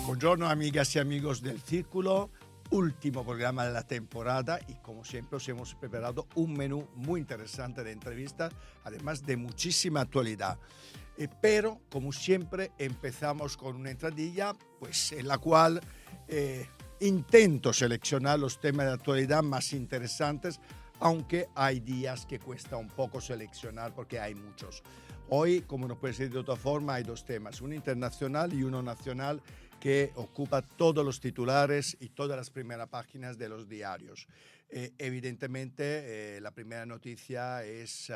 Buongiorno amigas y amigos del Círculo, último programa de la temporada y como siempre os hemos preparado un menú muy interesante de entrevistas, además de muchísima actualidad. Pero como siempre empezamos con una entradilla pues, en la cual intento seleccionar los temas de actualidad más interesantes, aunque hay días que cuesta un poco seleccionar porque hay muchos. Hoy, como no puede ser de otra forma, hay dos temas, uno internacional y uno nacional, que ocupa todos los titulares y todas las primeras páginas de los diarios. Evidentemente, la primera noticia es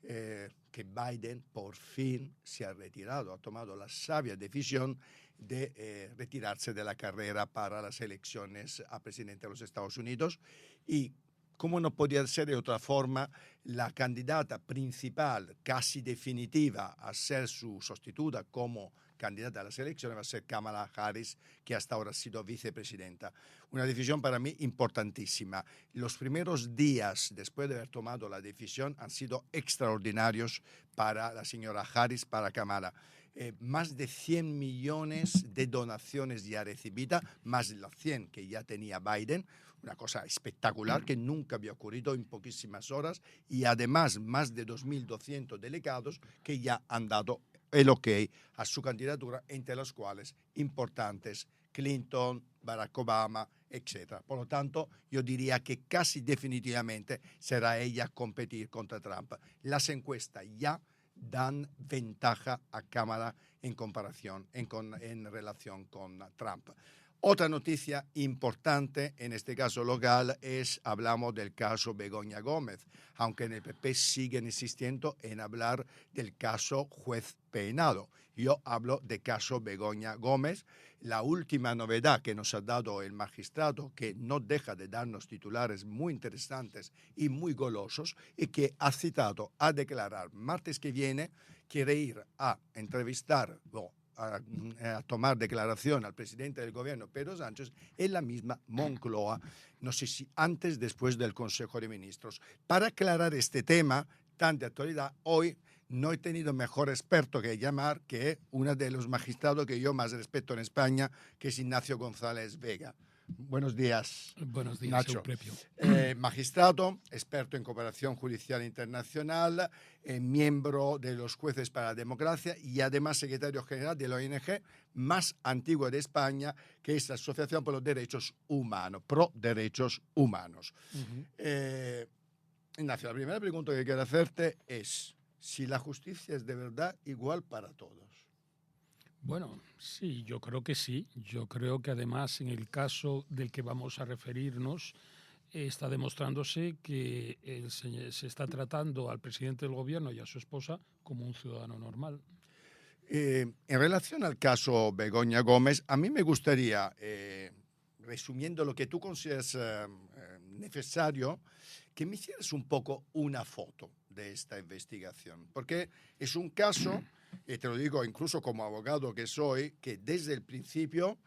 que Biden por fin se ha retirado, ha tomado la sabia decisión de retirarse de la carrera para las elecciones a presidente de los Estados Unidos y como no podía ser de otra forma, la candidata principal, casi definitiva, a ser su sustituta como candidata a las elecciones va a ser Kamala Harris, que hasta ahora ha sido vicepresidenta. Una decisión para mí importantísima. Los primeros días después de haber tomado la decisión han sido extraordinarios para la señora Harris, para Kamala. Más de 100 millones de donaciones ya recibidas, más de las 100 que ya tenía Biden, una cosa espectacular que nunca había ocurrido en poquísimas horas, y además más de 2.200 delegados que ya han dado el ok a su candidatura, entre los cuales importantes Clinton, Barack Obama, etc. Por lo tanto, yo diría que casi definitivamente será ella competir contra Trump. Las encuestas ya dan ventaja a Kamala en comparación, en relación con Trump. Otra noticia importante, en este caso local, hablamos del caso Begoña Gómez, aunque en el PP siguen insistiendo en hablar del caso Juez Peinado. Yo hablo del caso Begoña Gómez. La última novedad que nos ha dado el magistrado, que no deja de darnos titulares muy interesantes y muy golosos, y que ha citado a declarar martes que viene, quiere ir a entrevistar a tomar declaración al presidente del gobierno, Pedro Sánchez, en la misma Moncloa, no sé si antes, después del Consejo de Ministros. Para aclarar este tema tan de actualidad, hoy no he tenido mejor experto que llamar que uno de los magistrados que yo más respeto en España, que es Ignacio González Vega. Buenos días. Buenos días, Nacho. Euprepio. Magistrado, experto en cooperación judicial internacional, miembro de los Jueces para la Democracia y además secretario general de la ONG más antigua de España, que es la Asociación por los Derechos Humanos, Pro Derechos Humanos. Ignacio, la primera pregunta que quiero hacerte es si la justicia es de verdad igual para todos. Bueno, sí, yo creo que sí. Yo creo que además en el caso del que vamos a referirnos está demostrándose que se está tratando al presidente del gobierno y a su esposa como un ciudadano normal. En relación al caso Begoña Gómez, a mí me gustaría, resumiendo lo que tú consideras necesario, que me hicieras un poco una foto de esta investigación, porque es un caso, y te lo digo incluso como abogado que soy, que desde el principio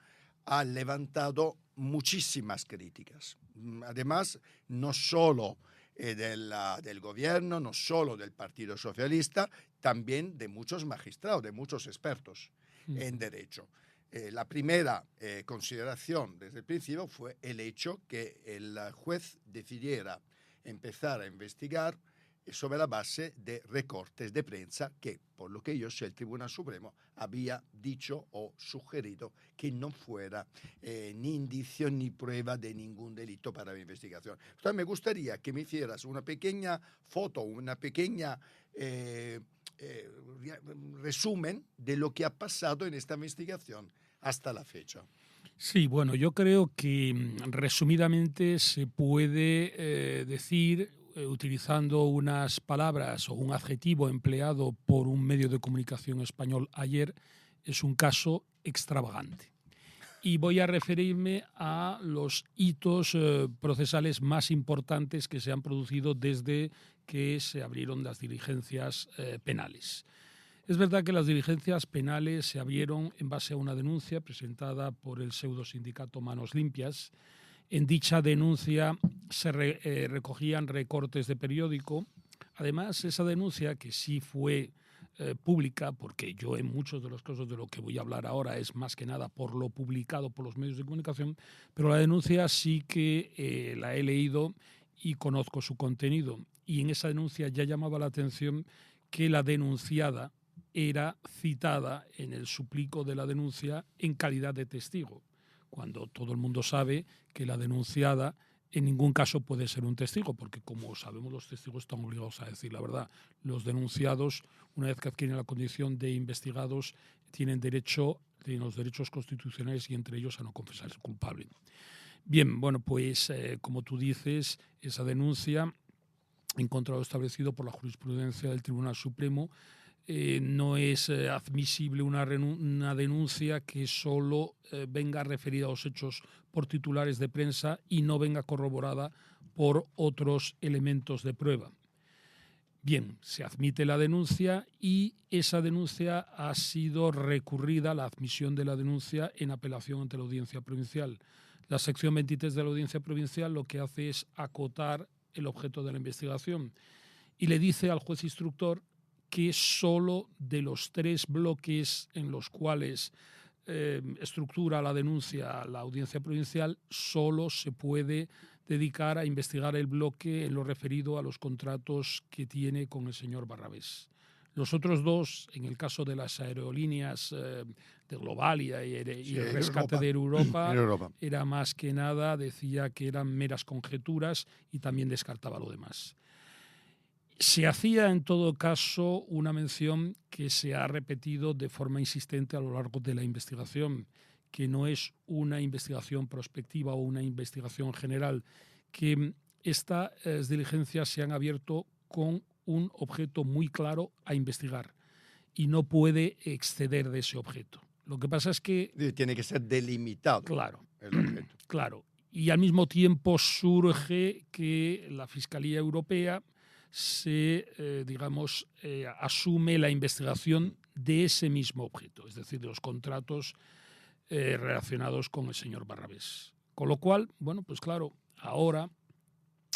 ha levantado muchísimas críticas. Además, no solo del gobierno, no solo del Partido Socialista, también de muchos magistrados, de muchos expertos en derecho. La primera consideración desde el principio fue el hecho que el juez decidiera empezar a investigar sobre la base de recortes de prensa que, por lo que yo sé, el Tribunal Supremo había dicho o sugerido que no fuera ni indicio ni prueba de ningún delito para la investigación. Entonces, me gustaría que me hicieras una pequeña foto, una pequeña resumen de lo que ha pasado en esta investigación hasta la fecha. Sí, bueno, yo creo que resumidamente se puede decir, utilizando unas palabras o un adjetivo empleado por un medio de comunicación español ayer, es un caso extravagante. Y voy a referirme a los hitos procesales más importantes que se han producido desde que se abrieron las diligencias penales. Es verdad que las diligencias penales se abrieron en base a una denuncia presentada por el pseudosindicato Manos Limpias. En dicha denuncia se recogían recortes de periódico. Además, esa denuncia, que sí fue pública, porque yo en muchos de los casos de lo que voy a hablar ahora es más que nada por lo publicado por los medios de comunicación, pero la denuncia sí que la he leído y conozco su contenido. Y en esa denuncia ya llamaba la atención que la denunciada era citada en el suplico de la denuncia en calidad de testigo, cuando todo el mundo sabe que la denunciada en ningún caso puede ser un testigo, porque como sabemos los testigos están obligados a decir la verdad. Los denunciados, una vez que adquieren la condición de investigados, tienen los derechos constitucionales y entre ellos a no confesarse culpable. Bien, bueno, pues como tú dices, esa denuncia, en contra de lo establecido por la jurisprudencia del Tribunal Supremo, no es admisible una denuncia que solo venga referida a los hechos por titulares de prensa y no venga corroborada por otros elementos de prueba. Bien, se admite la denuncia y esa denuncia ha sido recurrida, la admisión de la denuncia, en apelación ante la Audiencia Provincial. La sección 23 de la Audiencia Provincial lo que hace es acotar el objeto de la investigación y le dice al juez instructor que solo de los 3 bloques en los cuales estructura la denuncia la Audiencia Provincial, solo se puede dedicar a investigar el bloque en lo referido a los contratos que tiene con el señor Barrabés. Los otros 2, en el caso de las aerolíneas de Globalia y el rescate de Europa, era más que nada, decía que eran meras conjeturas y también descartaba lo demás. Se hacía en todo caso una mención que se ha repetido de forma insistente a lo largo de la investigación, que no es una investigación prospectiva o una investigación general, que estas diligencias se han abierto con un objeto muy claro a investigar y no puede exceder de ese objeto. Lo que pasa es que... Tiene que ser delimitado. Claro, el objeto. Claro. Y al mismo tiempo surge que la Fiscalía Europea asume la investigación de ese mismo objeto, es decir, de los contratos relacionados con el señor Barrabés. Con lo cual, bueno, pues claro, ahora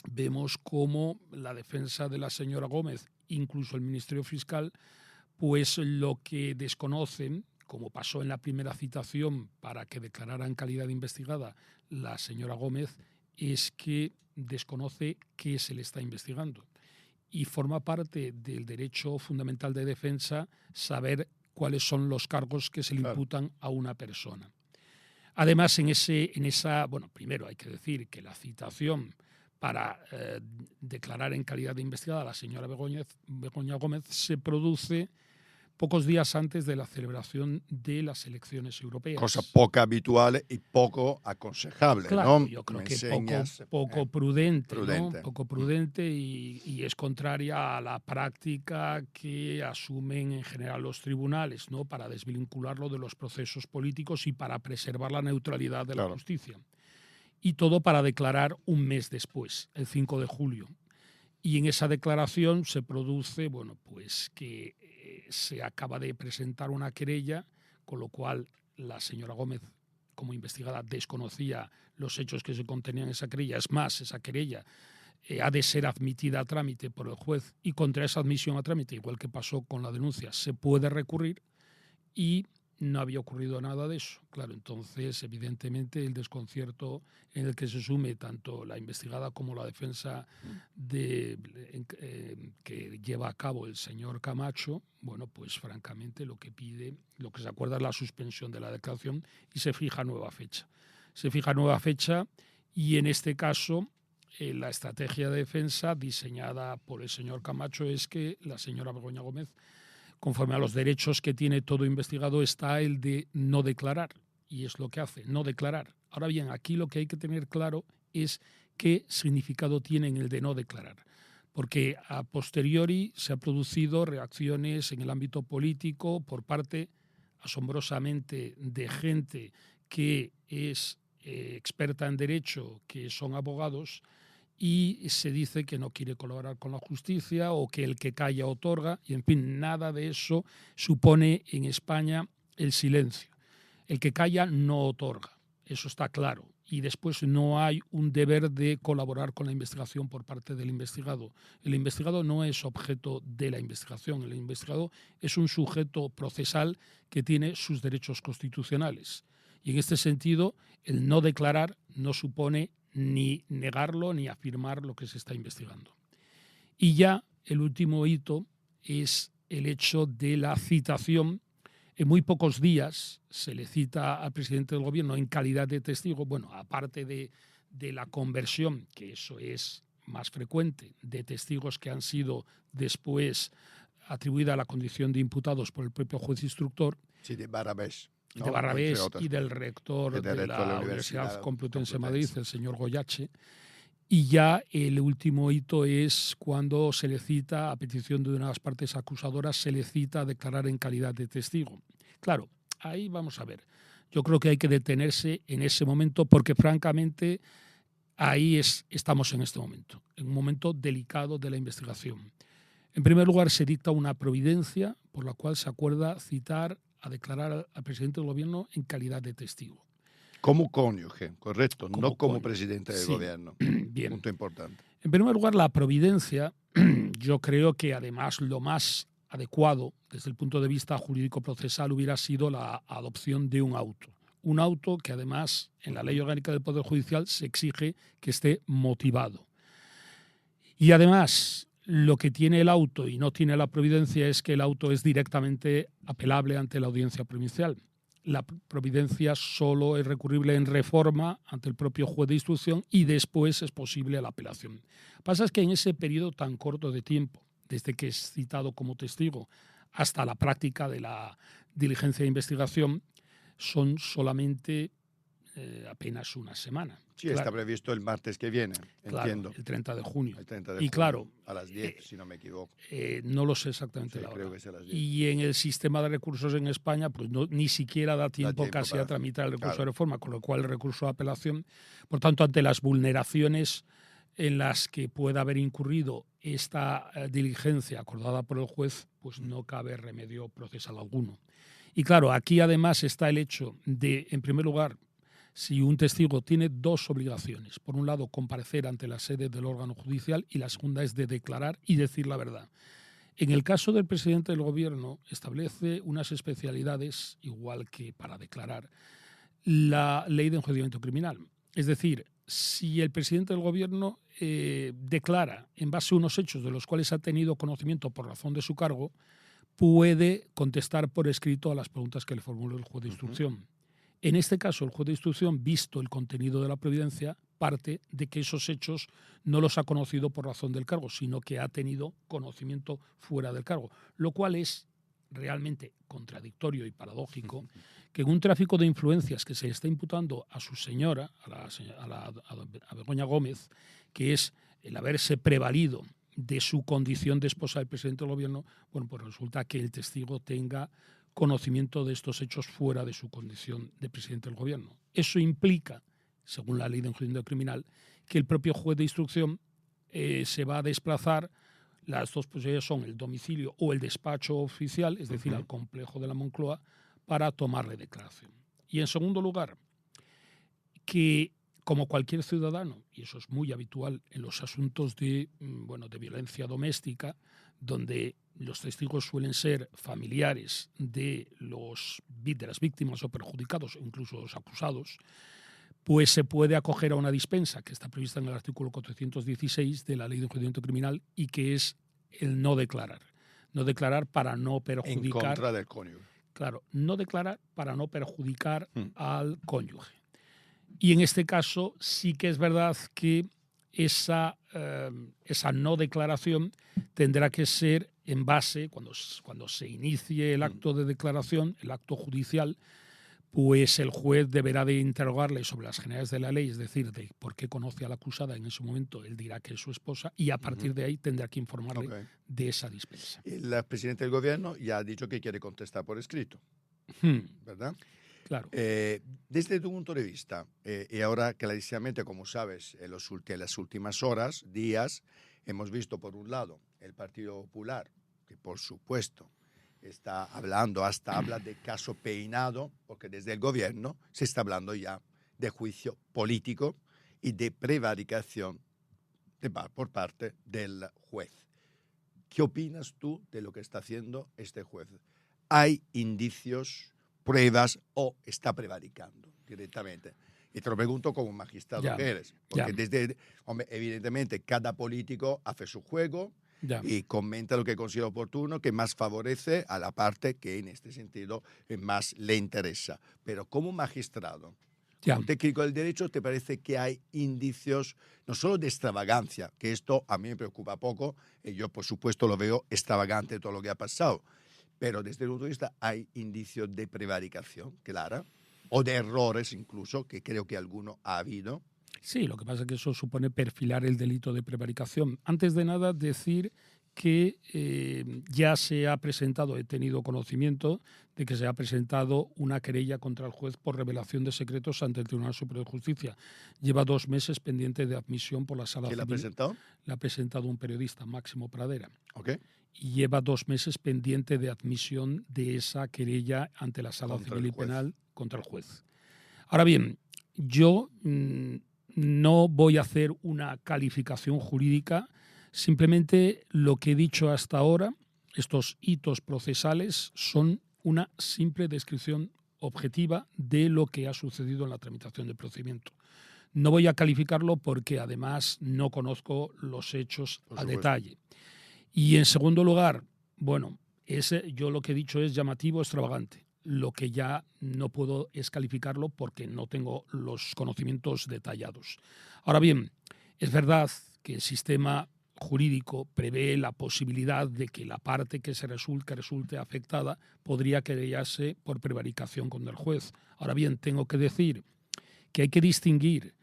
vemos cómo la defensa de la señora Gómez, incluso el Ministerio Fiscal, pues lo que desconocen, como pasó en la primera citación para que declarara en calidad de investigada la señora Gómez, es que desconoce qué se le está investigando. Y forma parte del derecho fundamental de defensa saber cuáles son los cargos que se le imputan a una persona. Además, primero hay que decir que la citación para declarar en calidad de investigada a la señora Begoña Gómez se produce pocos días antes de la celebración de las elecciones europeas. Cosa poco habitual y poco aconsejable, claro, ¿no? Yo creo que poco prudente, ¿no? Poco prudente y es contraria a la práctica que asumen en general los tribunales, ¿no? Para desvincularlo de los procesos políticos y para preservar la neutralidad de la justicia. Y todo para declarar un mes después, el 5 de julio. Y en esa declaración se produce, bueno, pues que se acaba de presentar una querella, con lo cual la señora Gómez, como investigada, desconocía los hechos que se contenían en esa querella. Es más, esa querella ha de ser admitida a trámite por el juez y contra esa admisión a trámite, igual que pasó con la denuncia, se puede recurrir y no había ocurrido nada de eso. Claro, entonces, evidentemente, el desconcierto en el que se sume tanto la investigada como la defensa que lleva a cabo el señor Camacho, bueno, pues francamente lo que se acuerda es la suspensión de la declaración y se fija nueva fecha. Se fija nueva fecha y en este caso la estrategia de defensa diseñada por el señor Camacho es que la señora Begoña Gómez, conforme a los derechos que tiene todo investigado, está el de no declarar. Y es lo que hace, no declarar. Ahora bien, aquí lo que hay que tener claro es qué significado tiene el de no declarar. Porque a posteriori se han producido reacciones en el ámbito político por parte, asombrosamente, de gente que es experta en derecho, que son abogados, y se dice que no quiere colaborar con la justicia o que el que calla otorga, y en fin, nada de eso supone en España el silencio. El que calla no otorga. eso está claro. Y después no hay un deber de colaborar con la investigación por parte del investigado. El investigado no es objeto de la investigación. El investigado es un sujeto procesal que tiene sus derechos constitucionales. Y en este sentido, el no declarar no supone ni negarlo ni afirmar lo que se está investigando. Y ya el último hito es el hecho de la citación. En muy pocos días se le cita al presidente del gobierno en calidad de testigo, bueno, aparte de la conversión, que eso es más frecuente, de testigos que han sido después atribuida a la condición de imputados por el propio juez instructor. Sí, de Barrabés. ¿no? De Barrabés y del rector de la Universidad Complutense de Madrid, el señor Goyache. Y ya el último hito es cuando se le cita, a petición de una de las partes acusadoras, se le cita a declarar en calidad de testigo. Claro, ahí vamos a ver. Yo creo que hay que detenerse en ese momento porque, francamente, ahí estamos en este momento, en un momento delicado de la investigación. En primer lugar, se dicta una providencia por la cual se acuerda citar a declarar al presidente del gobierno en calidad de testigo. Como cónyuge, correcto, no como cónyuge. presidente del gobierno. Bien. Punto importante. En primer lugar, la providencia, yo creo que además lo más adecuado desde el punto de vista jurídico-procesal hubiera sido la adopción de un auto. Un auto que además en la Ley Orgánica del Poder Judicial se exige que esté motivado. Y además, lo que tiene el auto y no tiene la providencia es que el auto es directamente apelable ante la audiencia provincial. La providencia solo es recurrible en reforma ante el propio juez de instrucción y después es posible la apelación. Lo que pasa es que en ese periodo tan corto de tiempo, desde que es citado como testigo hasta la práctica de la diligencia de investigación, son solamente apenas una semana. Sí, claro. Está previsto el martes que viene, claro, entiendo. El 30 de junio. El 30 de junio, claro, a las 10, si no me equivoco. No lo sé exactamente sí, la hora. Creo que es a las 10. Y en el sistema de recursos en España, pues ni siquiera da tiempo casi a tramitar el recurso de reforma, con lo cual el recurso de apelación, por tanto, ante las vulneraciones en las que pueda haber incurrido esta diligencia acordada por el juez, pues no cabe remedio procesal alguno. Y claro, aquí además está el hecho de, en primer lugar, si un testigo tiene dos obligaciones. Por un lado, comparecer ante la sede del órgano judicial y la segunda es de declarar y decir la verdad. En el caso del presidente del gobierno, establece unas especialidades, igual que para declarar, la ley de enjuiciamiento criminal. Es decir, si el presidente del gobierno declara en base a unos hechos de los cuales ha tenido conocimiento por razón de su cargo, puede contestar por escrito a las preguntas que le formuló el juez de instrucción. En este caso, el juez de instrucción, visto el contenido de la providencia, parte de que esos hechos no los ha conocido por razón del cargo, sino que ha tenido conocimiento fuera del cargo, lo cual es realmente contradictorio y paradójico que en un tráfico de influencias que se le está imputando a su señora, a Begoña Gómez, que es el haberse prevalido de su condición de esposa del presidente del gobierno, bueno, pues resulta que el testigo tenga conocimiento de estos hechos fuera de su condición de presidente del gobierno. Eso implica, según la ley de enjuiciamiento criminal, que el propio juez de instrucción se va a desplazar. Las dos posibilidades son el domicilio o el despacho oficial, es decir, al complejo de la Moncloa, para tomarle declaración. Y en segundo lugar, que como cualquier ciudadano, y eso es muy habitual en los asuntos de violencia doméstica, donde los testigos suelen ser familiares de las víctimas o perjudicados, o incluso los acusados, pues se puede acoger a una dispensa que está prevista en el artículo 416 de la Ley de Enjuiciamiento Criminal y que es el no declarar. No declarar para no perjudicar. En contra del cónyuge. Claro, no declarar para no perjudicar al cónyuge. Y en este caso sí que es verdad que esa no declaración tendrá que ser en base, cuando se inicie el acto de declaración, el acto judicial, pues el juez deberá de interrogarle sobre las generalidades de la ley, es decir, de por qué conoce a la acusada en ese momento, él dirá que es su esposa y a partir de ahí tendrá que informarle de esa dispensa. El presidente del gobierno ya ha dicho que quiere contestar por escrito, ¿verdad? Claro. Desde tu punto de vista, y ahora clarísimamente, como sabes, en las últimas horas, días, hemos visto por un lado el Partido Popular, que por supuesto está hablando, hasta habla de caso Peinado, porque desde el gobierno se está hablando ya de juicio político y de prevaricación por parte del juez. ¿Qué opinas tú de lo que está haciendo este juez? ¿Hay indicios, pruebas o está prevaricando directamente? Y te lo pregunto como un magistrado que eres, porque evidentemente cada político hace su juego y comenta lo que considera oportuno, que más favorece a la parte que en este sentido más le interesa. Pero como magistrado, como técnico del derecho, ¿te parece que hay indicios no solo de extravagancia, que esto a mí me preocupa poco, y yo por supuesto lo veo extravagante todo lo que ha pasado, pero desde el punto de vista hay indicios de prevaricación clara o de errores incluso, que creo que alguno ha habido? Sí, lo que pasa es que eso supone perfilar el delito de prevaricación. Antes de nada, decir que ya se ha presentado, he tenido conocimiento de que se ha presentado una querella contra el juez por revelación de secretos ante el Tribunal Superior de Justicia. Lleva 2 meses pendiente de admisión por la Sala Civil. ¿Quién la ha presentado? La ha presentado un periodista, Máximo Pradera. Okay. Y lleva 2 meses pendiente de admisión de esa querella ante la Sala Civil y Penal contra el juez. Ahora bien, yo no voy a hacer una calificación jurídica. Simplemente lo que he dicho hasta ahora, estos hitos procesales, son una simple descripción objetiva de lo que ha sucedido en la tramitación del procedimiento. No voy a calificarlo porque además no conozco los hechos a detalle. Y en segundo lugar, bueno, yo lo que he dicho es llamativo, extravagante. Lo que ya no puedo es calificarlo porque no tengo los conocimientos detallados. Ahora bien, es verdad que el sistema jurídico prevé la posibilidad de que la parte que resulte afectada podría querellarse por prevaricación contra el juez. Ahora bien, tengo que decir que hay que distinguir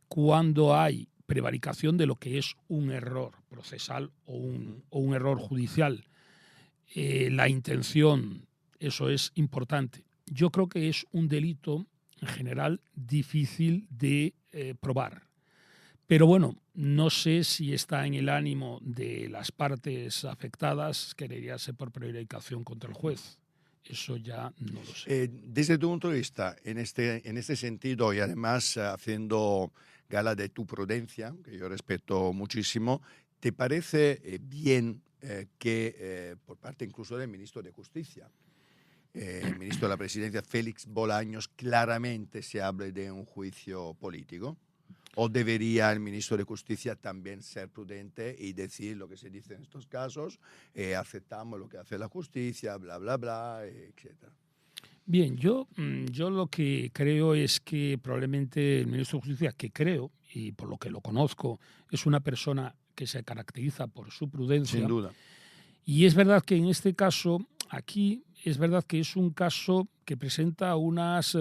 cuando hay prevaricación de lo que es un error procesal o un error judicial. La intención, eso es importante. Yo creo que es un delito en general difícil de probar. Pero bueno, no sé si está en el ánimo de las partes afectadas querellarse por prevaricación contra el juez. Eso ya no lo sé. Desde tu punto de vista, en este sentido, y además haciendo gala de tu prudencia, que yo respeto muchísimo, ¿te parece bien que por parte incluso del ministro de Justicia, el ministro de la Presidencia, Félix Bolaños, claramente se hable de un juicio político? ¿O debería el ministro de Justicia también ser prudente y decir lo que se dice en estos casos, aceptamos lo que hace la justicia, bla, bla, bla, etcétera? Bien, yo lo que creo es que probablemente el ministro de Justicia, que creo, y por lo que lo conozco, es una persona que se caracteriza por su prudencia. Sin duda. Y es verdad que en este caso, aquí, es verdad que es un caso que presenta unas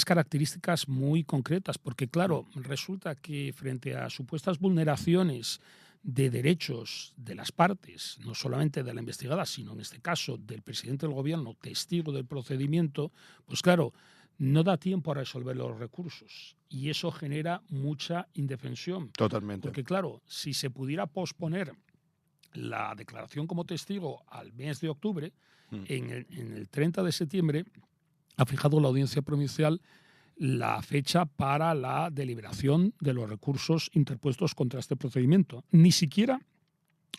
características muy concretas, porque claro, resulta que frente a supuestas vulneraciones de derechos de las partes, no solamente de la investigada, sino en este caso del presidente del gobierno, testigo del procedimiento, pues claro, no da tiempo a resolver los recursos y eso genera mucha indefensión. Totalmente. Porque claro, si se pudiera posponer la declaración como testigo al mes de octubre, en el 30 de septiembre ha fijado la Audiencia Provincial la fecha para la deliberación de los recursos interpuestos contra este procedimiento. Ni siquiera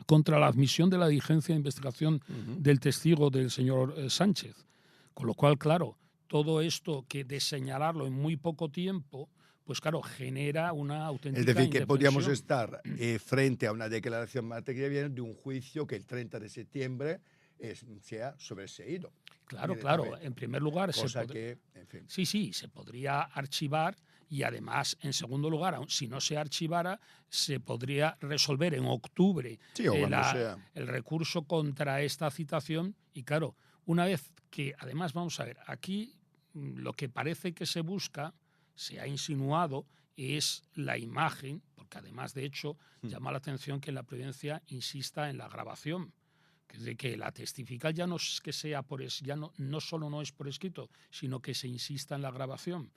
contra la admisión de la diligencia de investigación del testigo del señor Sánchez. Con lo cual, claro, todo esto que de señalarlo en muy poco tiempo, pues claro, genera una auténtica Es decir, que indefensión. podríamos estar frente a una declaración martes que viene de un juicio que el 30 de septiembre sea sobreseído. Claro. En primer lugar, en fin. Sí, se podría archivar y además, en segundo lugar, si no se archivara, se podría resolver en octubre el recurso contra esta citación. Y claro, una vez que, además, vamos a ver, aquí lo que parece que se busca, se ha insinuado, es la imagen, porque además, de hecho, llama la atención que la prudencia insista en la grabación. De que la testifical ya no es que sea no solo no es por escrito, sino que se insista en la grabación.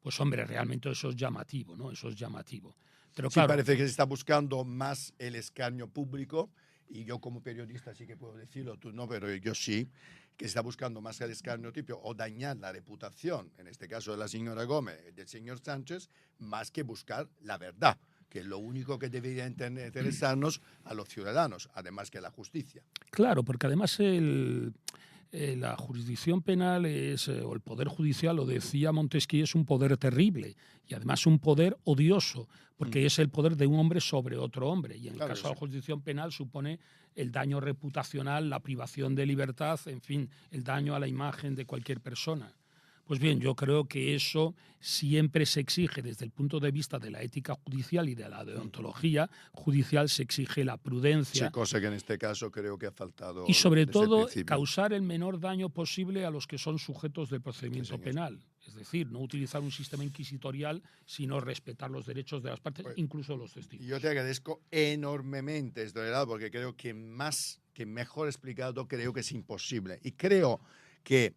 Pues hombre, realmente eso es llamativo, ¿no? Eso es llamativo. Pero sí, claro, parece que se está buscando más el escarnio público y yo como periodista sí que puedo decirlo, tú no, pero yo sí, que está buscando más el escarnio o dañar la reputación, en este caso de la señora Gómez y del señor Sánchez, más que buscar la verdad, que es lo único que debería interesarnos a los ciudadanos, además que la justicia. Claro, porque además la jurisdicción penal o el poder judicial, lo decía Montesquieu, es un poder terrible y además un poder odioso, porque es el poder de un hombre sobre otro hombre. Y en el caso de la jurisdicción penal supone el daño reputacional, la privación de libertad, en fin, el daño a la imagen de cualquier persona. Pues bien, yo creo que eso siempre se exige desde el punto de vista de la ética judicial y de la deontología judicial, se exige la prudencia. Sí, cosa que en este caso creo que ha faltado. Y sobre todo causar el menor daño posible a los que son sujetos del procedimiento penal. Es decir, no utilizar un sistema inquisitorial, sino respetar los derechos de las partes, incluso los testigos. Yo te agradezco enormemente esto, ¿verdad? Porque creo que mejor explicado creo que es imposible. Y creo que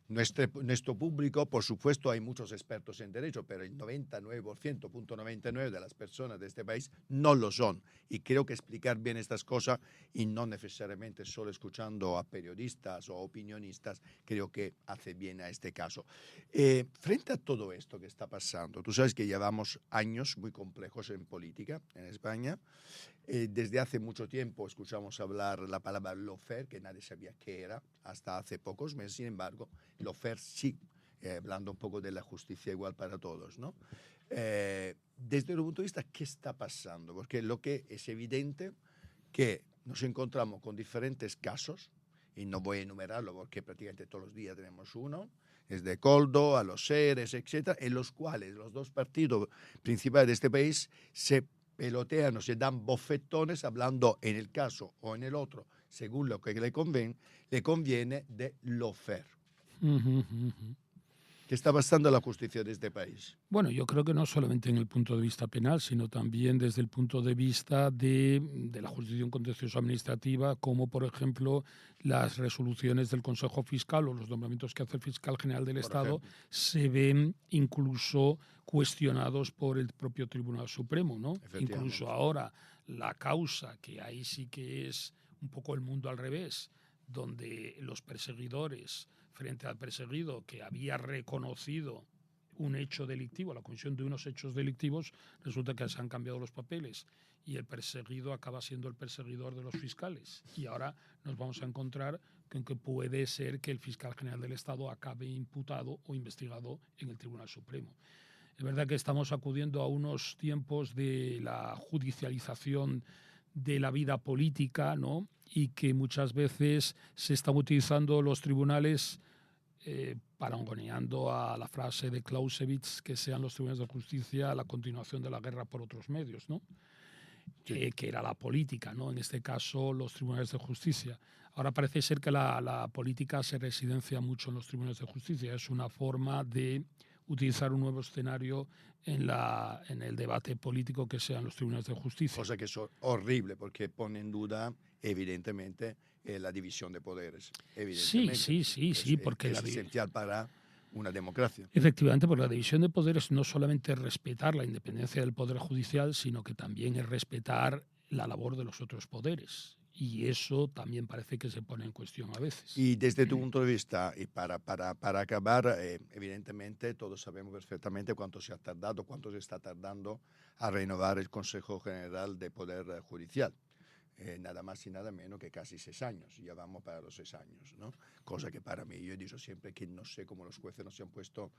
nuestro público, por supuesto, hay muchos expertos en derecho, pero el 99,99% de las personas de este país no lo son. Y creo que explicar bien estas cosas, y no necesariamente solo escuchando a periodistas o opinionistas, creo que hace bien a este caso. Frente a todo esto que está pasando, tú sabes que llevamos años muy complejos en política en España. Desde hace mucho tiempo escuchamos hablar la palabra lawfare, que nadie sabía qué era, hasta hace pocos meses. Sin embargo, lawfare sí, hablando un poco de la justicia igual para todos, ¿no? Desde el punto de vista, ¿qué está pasando? Porque lo que es evidente que nos encontramos con diferentes casos, y no voy a enumerarlo porque prácticamente todos los días tenemos uno, desde Coldo a los seres, etcétera, en los cuales los dos partidos principales de este país se pelotean o se dan bofetones hablando en el caso o en el otro, según lo que le conviene de lawfare. ¿Qué está pasando en la justicia de este país? Bueno, yo creo que no solamente en el punto de vista penal, sino también desde el punto de vista de la jurisdicción contencioso administrativa, como por ejemplo las resoluciones del Consejo Fiscal o los nombramientos que hace el Fiscal General del Estado se ven incluso cuestionados por el propio Tribunal Supremo, ¿no? Incluso ahora la causa, que ahí sí que es un poco el mundo al revés, donde los perseguidores frente al perseguido que había reconocido un hecho delictivo, la comisión de unos hechos delictivos, resulta que se han cambiado los papeles y el perseguido acaba siendo el perseguidor de los fiscales. Y ahora nos vamos a encontrar con que puede ser que el fiscal general del Estado acabe imputado o investigado en el Tribunal Supremo. Es verdad que estamos acudiendo a unos tiempos de la judicialización de la vida política, ¿no? Y que muchas veces se están utilizando los tribunales parangoneando a la frase de Clausewitz, que sean los tribunales de justicia la continuación de la guerra por otros medios, ¿no? Que era la política, ¿no? En este caso, los tribunales de justicia. Ahora parece ser que la política se residencia mucho en los tribunales de justicia. Es una forma de utilizar un nuevo escenario en el debate político que sean los tribunales de justicia. Cosa que es horrible, porque pone en duda, evidentemente, la división de poderes. Sí, porque es esencial para una democracia. Efectivamente, porque la división de poderes no solamente es respetar la independencia del Poder Judicial, sino que también es respetar la labor de los otros poderes. Y eso también parece que se pone en cuestión a veces. Y desde tu punto de vista, y para acabar, evidentemente todos sabemos perfectamente cuánto se está tardando a renovar el Consejo General de Poder Judicial. Nada más y nada menos que casi 6 años. Ya vamos para los 6 años, ¿no? Cosa que para mí, yo he dicho siempre que no sé cómo los jueces no se han puesto,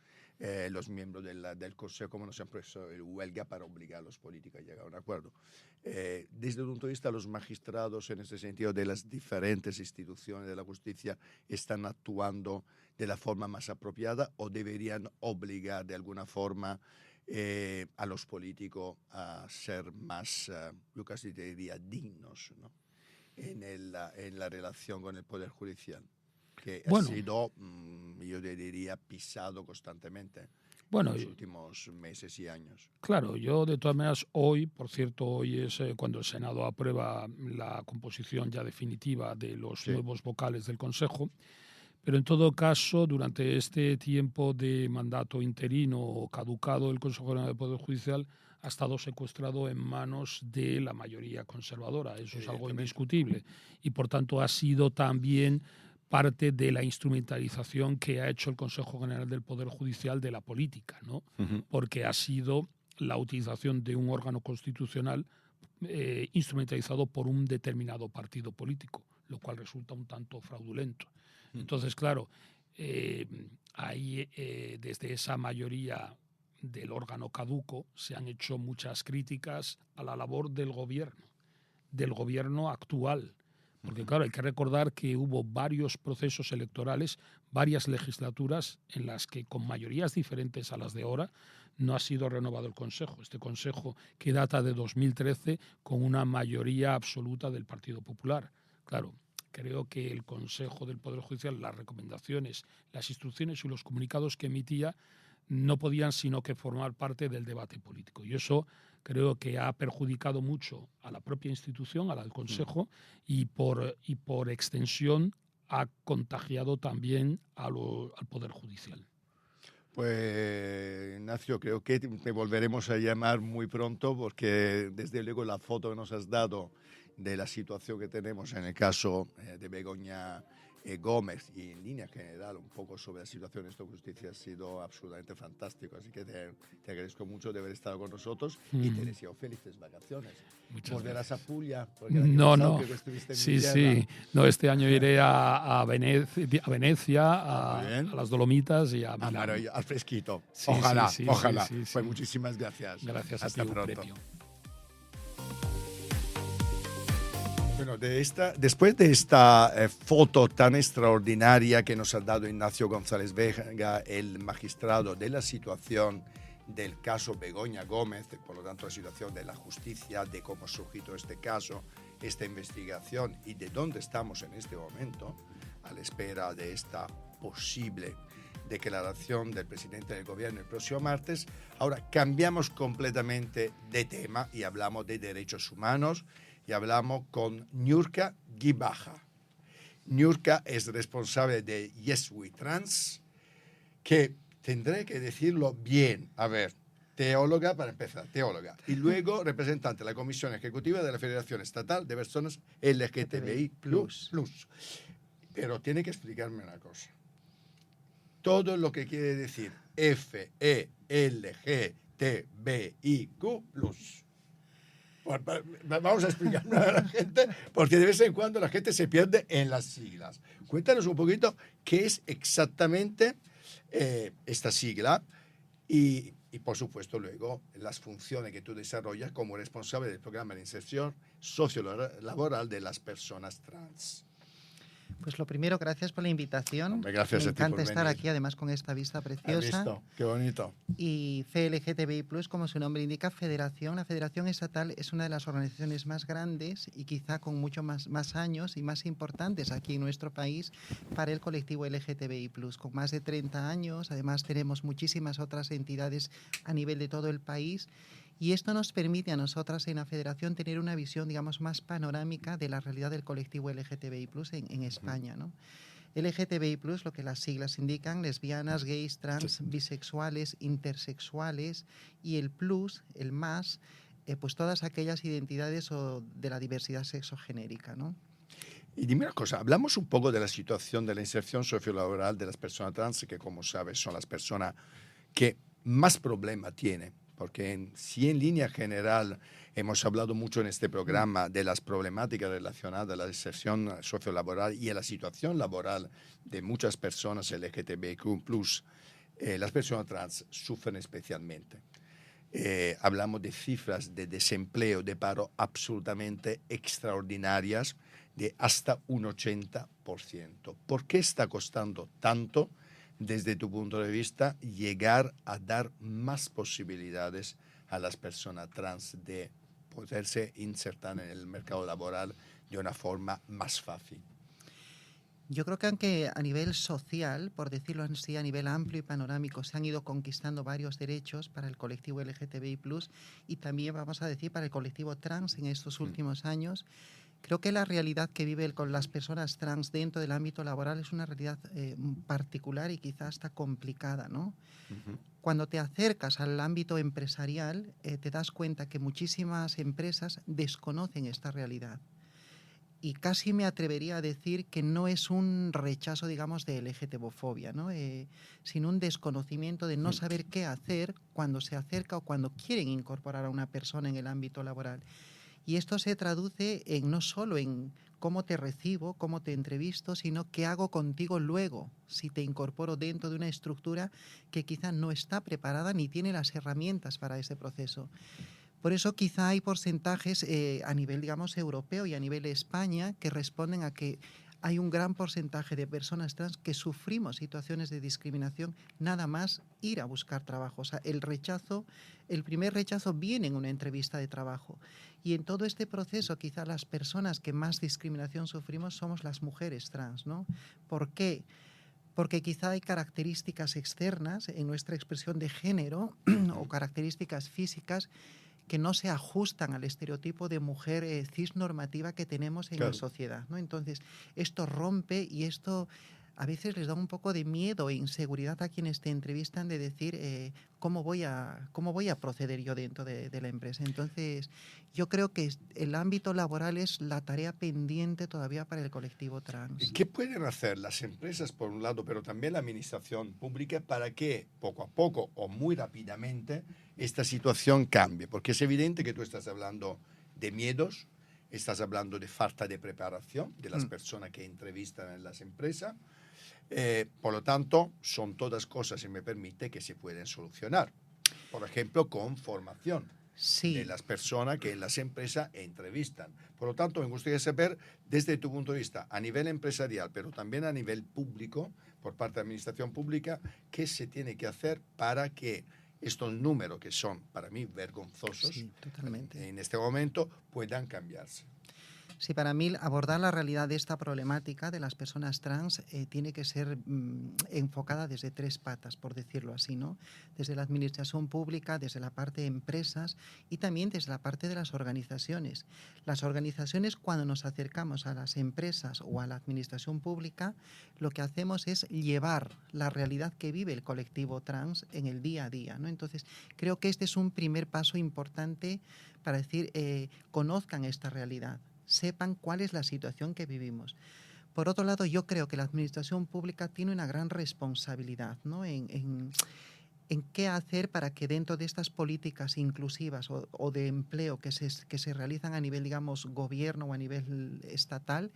los miembros del Consejo, cómo no se han puesto el huelga para obligar a los políticos a llegar a un acuerdo. Desde el punto de vista, los magistrados, en este sentido, de las diferentes instituciones de la justicia, ¿están actuando de la forma más apropiada o deberían obligar de alguna forma a los políticos a ser más, yo casi te diría, dignos, ¿no? en la relación con el Poder Judicial, que ha sido, yo te diría, pisado constantemente en los últimos meses y años. Claro, yo de todas maneras hoy es cuando el Senado aprueba la composición ya definitiva de los nuevos vocales del Consejo. Pero en todo caso, durante este tiempo de mandato interino o caducado del Consejo General del Poder Judicial, ha estado secuestrado en manos de la mayoría conservadora. Eso es algo indiscutible. Y por tanto ha sido también parte de la instrumentalización que ha hecho el Consejo General del Poder Judicial de la política, ¿no? Porque ha sido la utilización de un órgano constitucional instrumentalizado por un determinado partido político, lo cual resulta un tanto fraudulento. Entonces, claro, desde esa mayoría del órgano caduco se han hecho muchas críticas a la labor del gobierno actual. Porque, claro, hay que recordar que hubo varios procesos electorales, varias legislaturas en las que, con mayorías diferentes a las de ahora, no ha sido renovado el Consejo. Este Consejo que data de 2013 con una mayoría absoluta del Partido Popular. Claro, creo que el Consejo del Poder Judicial, las recomendaciones, las instrucciones y los comunicados que emitía no podían sino que formar parte del debate político. Y eso creo que ha perjudicado mucho a la propia institución, al Consejo, y por extensión ha contagiado también al Poder Judicial. Pues Ignacio, creo que te volveremos a llamar muy pronto porque desde luego la foto que nos has dado de la situación que tenemos en el caso de Begoña Gómez y en línea general un poco sobre la situación de esta justicia ha sido absolutamente fantástico. Así que te agradezco mucho de haber estado con nosotros y te deseo felices vacaciones. Muchas ¿Volverás gracias. a Puglia? Porque el año pasado creo que estuviste en mi tierra. Sí. No, este año iré a Venecia, a las Dolomitas y a Milán. Al fresquito. Sí, ojalá. sí. Pues muchísimas gracias. Gracias Hasta a ti, pronto. Eupepio. Bueno, después de esta foto tan extraordinaria que nos ha dado Ignacio González Vega, el magistrado, de la situación del caso Begoña Gómez, por lo tanto la situación de la justicia, de cómo ha surgido este caso, esta investigación y de dónde estamos en este momento, a la espera de esta posible declaración del presidente del gobierno el próximo martes. Ahora cambiamos completamente de tema y hablamos de derechos humanos y hablamos con Niurka Gibaja. Niurka es responsable de Yes We Trans, que tendré que decirlo bien. A ver, teóloga para empezar, teóloga. Y luego representante de la Comisión Ejecutiva de la Federación Estatal de Personas LGTBI+. Pero tiene que explicarme una cosa. Todo lo que quiere decir FELGTBIQ+. Vamos a explicarlo a la gente, porque de vez en cuando la gente se pierde en las siglas. Cuéntanos un poquito qué es exactamente esta sigla y, por supuesto, luego las funciones que tú desarrollas como responsable del programa de inserción sociolaboral de las personas trans. Pues lo primero, gracias por la invitación. Hombre, gracias Me a ti encanta por estar venir. aquí, además con esta vista preciosa. ¿Has visto? Qué bonito. Y FLGTBI+, como su nombre indica, Federación. La Federación Estatal es una de las organizaciones más grandes y quizá con mucho más años y más importantes aquí en nuestro país para el colectivo LGTBI+, con más de 30 años. Además tenemos muchísimas otras entidades a nivel de todo el país. Y esto nos permite a nosotras en la Federación tener una visión, digamos, más panorámica de la realidad del colectivo LGTBI+ en España, ¿no? LGTBI+, lo que las siglas indican, lesbianas, gays, trans, bisexuales, intersexuales, y el plus, el más, pues todas aquellas identidades o de la diversidad sexogenérica, ¿no? Y dime una cosa, hablamos un poco de la situación de la inserción sociolaboral de las personas trans, que como sabes son las personas que más problema tienen. Porque si en línea general hemos hablado mucho en este programa de las problemáticas relacionadas a la inserción sociolaboral y a la situación laboral de muchas personas LGTBIQ+, las personas trans sufren especialmente. Hablamos de cifras de desempleo, de paro absolutamente extraordinarias, de hasta un 80%. ¿Por qué está costando tanto, desde tu punto de vista, llegar a dar más posibilidades a las personas trans de poderse insertar en el mercado laboral de una forma más fácil? Yo creo que aunque a nivel social, por decirlo así, a nivel amplio y panorámico, se han ido conquistando varios derechos para el colectivo LGTBI+, y también, vamos a decir, para el colectivo trans en estos últimos años, Creo que la realidad que viven con las personas trans dentro del ámbito laboral es una realidad particular y quizás hasta complicada, ¿no? Ujú. Cuando te acercas al ámbito empresarial, te das cuenta que muchísimas empresas desconocen esta realidad. Y casi me atrevería a decir que no es un rechazo, digamos, de LGTBofobia, ¿no? Sino un desconocimiento de no saber qué hacer cuando se acerca o cuando quieren incorporar a una persona en el ámbito laboral. Y esto se traduce en no solo en cómo te recibo, cómo te entrevisto, sino qué hago contigo luego, si te incorporo dentro de una estructura que quizá no está preparada ni tiene las herramientas para ese proceso. Por eso quizá hay porcentajes a nivel, digamos, europeo y a nivel de España que responden a que hay un gran porcentaje de personas trans que sufrimos situaciones de discriminación nada más ir a buscar trabajo. O sea, el primer rechazo viene en una entrevista de trabajo. Y en todo este proceso quizá las personas que más discriminación sufrimos somos las mujeres trans, ¿no? ¿Por qué? Porque quizá hay características externas en nuestra expresión de género o características físicas que no se ajustan al estereotipo de mujer cisnormativa que tenemos en la sociedad, ¿no? Entonces, esto rompe y esto a veces les da un poco de miedo e inseguridad a quienes te entrevistan de decir cómo voy a proceder yo dentro de la empresa. Entonces, yo creo que el ámbito laboral es la tarea pendiente todavía para el colectivo trans. ¿Qué pueden hacer las empresas, por un lado, pero también la administración pública para que poco a poco o muy rápidamente esta situación cambie? Porque es evidente que tú estás hablando de miedos, estás hablando de falta de preparación de las personas que entrevistan en las empresas. Por lo tanto, son todas cosas, si me permite, que se pueden solucionar. Por ejemplo, con formación de las personas que en las empresas entrevistan. Por lo tanto, me gustaría saber, desde tu punto de vista, a nivel empresarial, pero también a nivel público, por parte de la administración pública, qué se tiene que hacer para que estos números, que son para mí vergonzosos, en este momento, puedan cambiarse. Sí, para mí abordar la realidad de esta problemática de las personas trans tiene que ser enfocada desde tres patas, por decirlo así, ¿no? Desde la administración pública, desde la parte de empresas y también desde la parte de las organizaciones. Las organizaciones, cuando nos acercamos a las empresas o a la administración pública, lo que hacemos es llevar la realidad que vive el colectivo trans en el día a día, ¿no? Entonces, creo que este es un primer paso importante para decir, conozcan esta realidad, sepan cuál es la situación que vivimos. Por otro lado, yo creo que la administración pública tiene una gran responsabilidad, ¿no? en qué hacer para que dentro de estas políticas inclusivas o de empleo que se realizan a nivel, digamos, gobierno o a nivel estatal,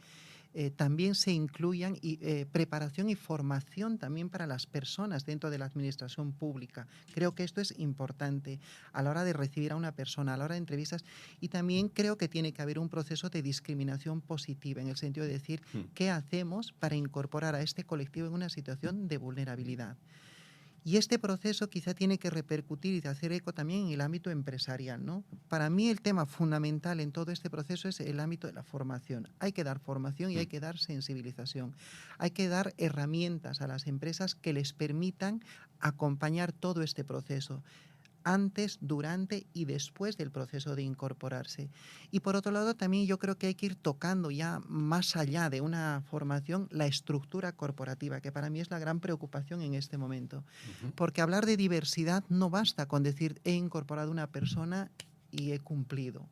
también se incluyan preparación y formación también para las personas dentro de la administración pública. Creo que esto es importante a la hora de recibir a una persona, a la hora de entrevistas, y también creo que tiene que haber un proceso de discriminación positiva, en el sentido de decir qué hacemos para incorporar a este colectivo en una situación de vulnerabilidad. Y este proceso quizá tiene que repercutir y hacer eco también en el ámbito empresarial, ¿no? Para mí el tema fundamental en todo este proceso es el ámbito de la formación. Hay que dar formación y hay que dar sensibilización. Hay que dar herramientas a las empresas que les permitan acompañar todo este proceso, antes, durante y después del proceso de incorporarse. Y por otro lado, también yo creo que hay que ir tocando ya más allá de una formación la estructura corporativa, que para mí es la gran preocupación en este momento. Porque hablar de diversidad no basta con decir he incorporado una persona y he cumplido.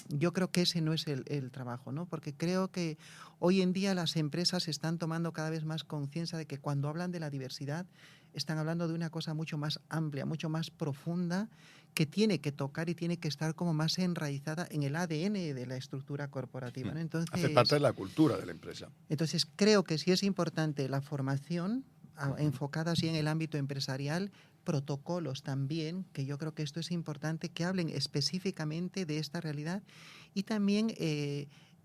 Yo creo que ese no es el trabajo, ¿no? Porque creo que hoy en día las empresas están tomando cada vez más conciencia de que cuando hablan de la diversidad están hablando de una cosa mucho más amplia, mucho más profunda, que tiene que tocar y tiene que estar como más enraizada en el ADN de la estructura corporativa, ¿no? Entonces, hace parte de la cultura de la empresa. Entonces, creo que sí es importante la formación enfocada así en el ámbito empresarial, protocolos también, que yo creo que esto es importante, que hablen específicamente de esta realidad y también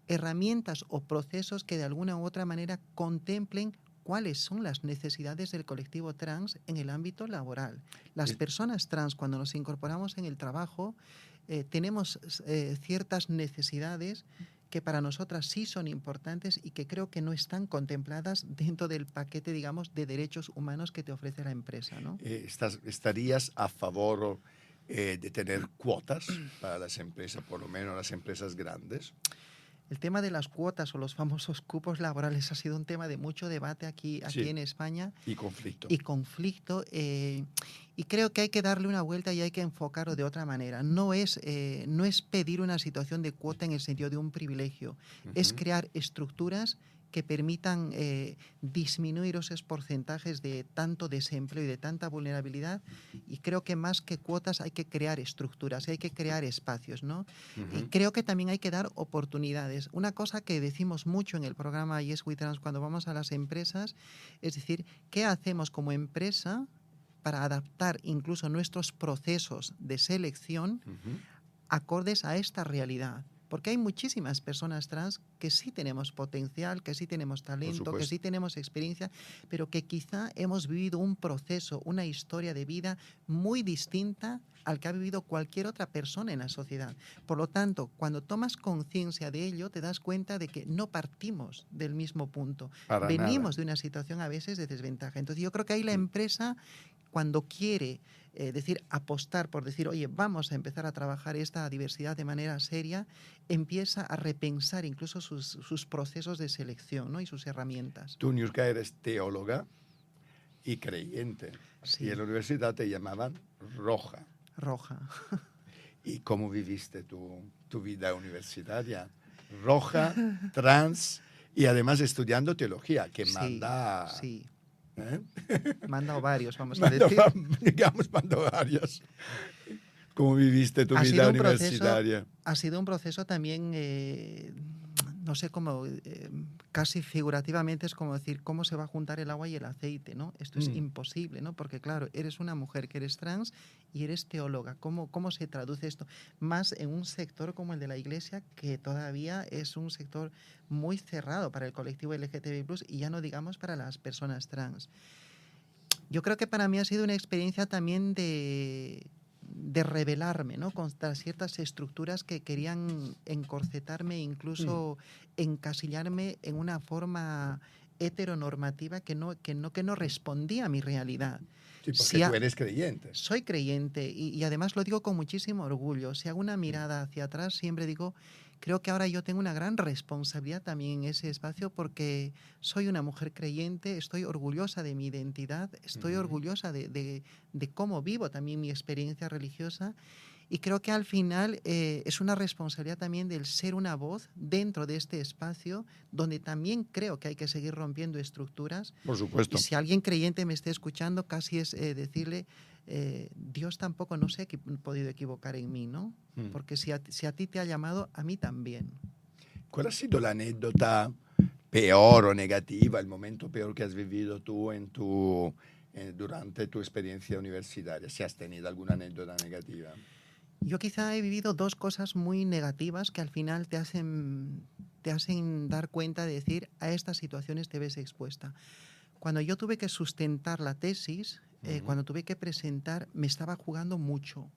herramientas o procesos que de alguna u otra manera contemplen cuáles son las necesidades del colectivo trans en el ámbito laboral. Las personas trans, cuando nos incorporamos en el trabajo, tenemos ciertas necesidades que para nosotras sí son importantes y que creo que no están contempladas dentro del paquete, digamos, de derechos humanos que te ofrece la empresa, ¿no? ¿Estarías a favor de tener cuotas para las empresas, por lo menos las empresas grandes? El tema de las cuotas o los famosos cupos laborales ha sido un tema de mucho debate aquí Sí. en España. Y conflicto. Y creo que hay que darle una vuelta y hay que enfocarlo de otra manera. No es pedir una situación de cuota en el sentido de un privilegio, es crear estructuras que permitan disminuir esos porcentajes de tanto desempleo y de tanta vulnerabilidad. Y creo que más que cuotas hay que crear estructuras, hay que crear espacios, ¿no? Y creo que también hay que dar oportunidades. Una cosa que decimos mucho en el programa Yes We Trans cuando vamos a las empresas, es decir, ¿qué hacemos como empresa para adaptar incluso nuestros procesos de selección acordes a esta realidad? Porque hay muchísimas personas trans que sí tenemos potencial, que sí tenemos talento, que sí tenemos experiencia, pero que quizá hemos vivido un proceso, una historia de vida muy distinta al que ha vivido cualquier otra persona en la sociedad. Por lo tanto, cuando tomas conciencia de ello, te das cuenta de que no partimos del mismo punto. Venimos de una situación a veces de desventaja. Entonces yo creo que ahí la empresa, cuando quiere apostar por decir, oye, vamos a empezar a trabajar esta diversidad de manera seria, empieza a repensar incluso sus procesos de selección, ¿no? Y sus herramientas. Tú, Niurka, eres teóloga y creyente. Sí. Y en la universidad te llamaban Roja. Roja. ¿Y cómo viviste tu vida universitaria? Roja, trans y además estudiando teología, que manda... Sí. ¿Eh? Manda ovarios, vamos a decir. Digamos, manda ovarios. ¿Cómo viviste tu vida universitaria? Ha sido un proceso también, no sé cómo, casi figurativamente es como decir, ¿cómo se va a juntar el agua y el aceite? ¿No? Esto es imposible, ¿no? Porque claro, eres una mujer que eres trans y eres teóloga. ¿Cómo se traduce esto? Más en un sector como el de la Iglesia, que todavía es un sector muy cerrado para el colectivo LGTBI+, y ya no digamos para las personas trans. Yo creo que para mí ha sido una experiencia también de rebelarme, ¿no? Contra ciertas estructuras que querían encorsetarme, incluso encasillarme en una forma heteronormativa que no respondía a mi realidad. Sí, porque tú eres creyente. Soy creyente y además lo digo con muchísimo orgullo. Si hago una mirada hacia atrás, siempre digo, creo que ahora yo tengo una gran responsabilidad también en ese espacio porque soy una mujer creyente, estoy orgullosa de mi identidad, estoy orgullosa de cómo vivo también mi experiencia religiosa. Y creo que al final es una responsabilidad también del ser una voz dentro de este espacio donde también creo que hay que seguir rompiendo estructuras. Por supuesto. Y si alguien creyente me esté escuchando, casi es decirle, Dios tampoco no se ha podido equivocar en mí, ¿no? Porque si a ti te ha llamado, a mí también. ¿Cuál ha sido la anécdota peor o negativa, el momento peor que has vivido tú durante tu experiencia universitaria? Si has tenido alguna anécdota negativa. Yo quizá he vivido dos cosas muy negativas que al final te hacen dar cuenta de decir, a estas situaciones te ves expuesta. Cuando yo tuve que sustentar la tesis, cuando tuve que presentar, me estaba jugando mucho.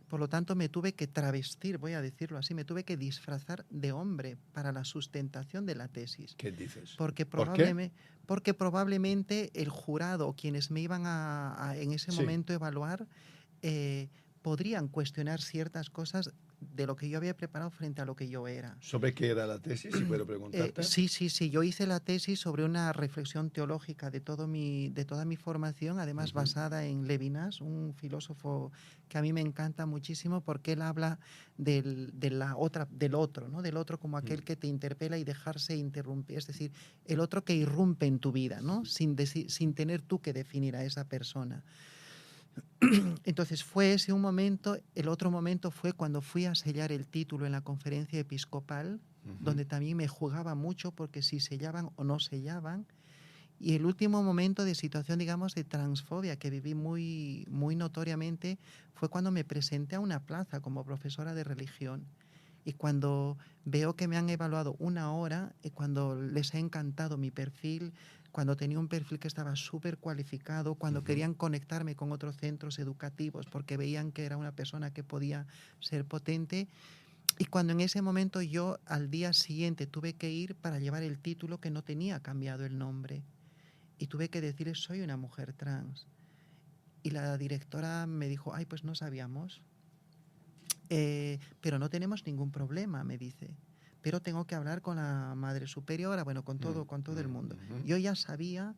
Por lo tanto, me tuve que travestir, voy a decirlo así, me tuve que disfrazar de hombre para la sustentación de la tesis. ¿Qué dices? Porque probablemente el jurado, quienes me iban a en ese momento evaluar, podrían cuestionar ciertas cosas de lo que yo había preparado frente a lo que yo era. ¿Sobre qué era la tesis, si puedo preguntarte? Sí. Yo hice la tesis sobre una reflexión teológica de toda mi formación, además basada en Levinas, un filósofo que a mí me encanta muchísimo porque él habla del otro, ¿no? Del otro como aquel que te interpela y dejarse interrumpir, es decir, el otro que irrumpe en tu vida, ¿no? Sin tener tú que definir a esa persona. Entonces fue ese un momento. El otro momento fue cuando fui a sellar el título en la conferencia episcopal, donde también me jugaba mucho porque si sellaban o no sellaban. Y el último momento de situación, digamos, de transfobia que viví muy, muy notoriamente fue cuando me presenté a una plaza como profesora de religión. Y cuando veo que me han evaluado 1 hora, y cuando les ha encantado mi perfil, cuando tenía un perfil que estaba súper cualificado, cuando querían conectarme con otros centros educativos porque veían que era una persona que podía ser potente, y cuando en ese momento yo al día siguiente tuve que ir para llevar el título que no tenía cambiado el nombre. Y tuve que decirles, soy una mujer trans. Y la directora me dijo, ay, pues no sabíamos. Pero no tenemos ningún problema, me dice. pero tengo que hablar con la Madre Superiora, bueno, con todo el mundo. Yo ya sabía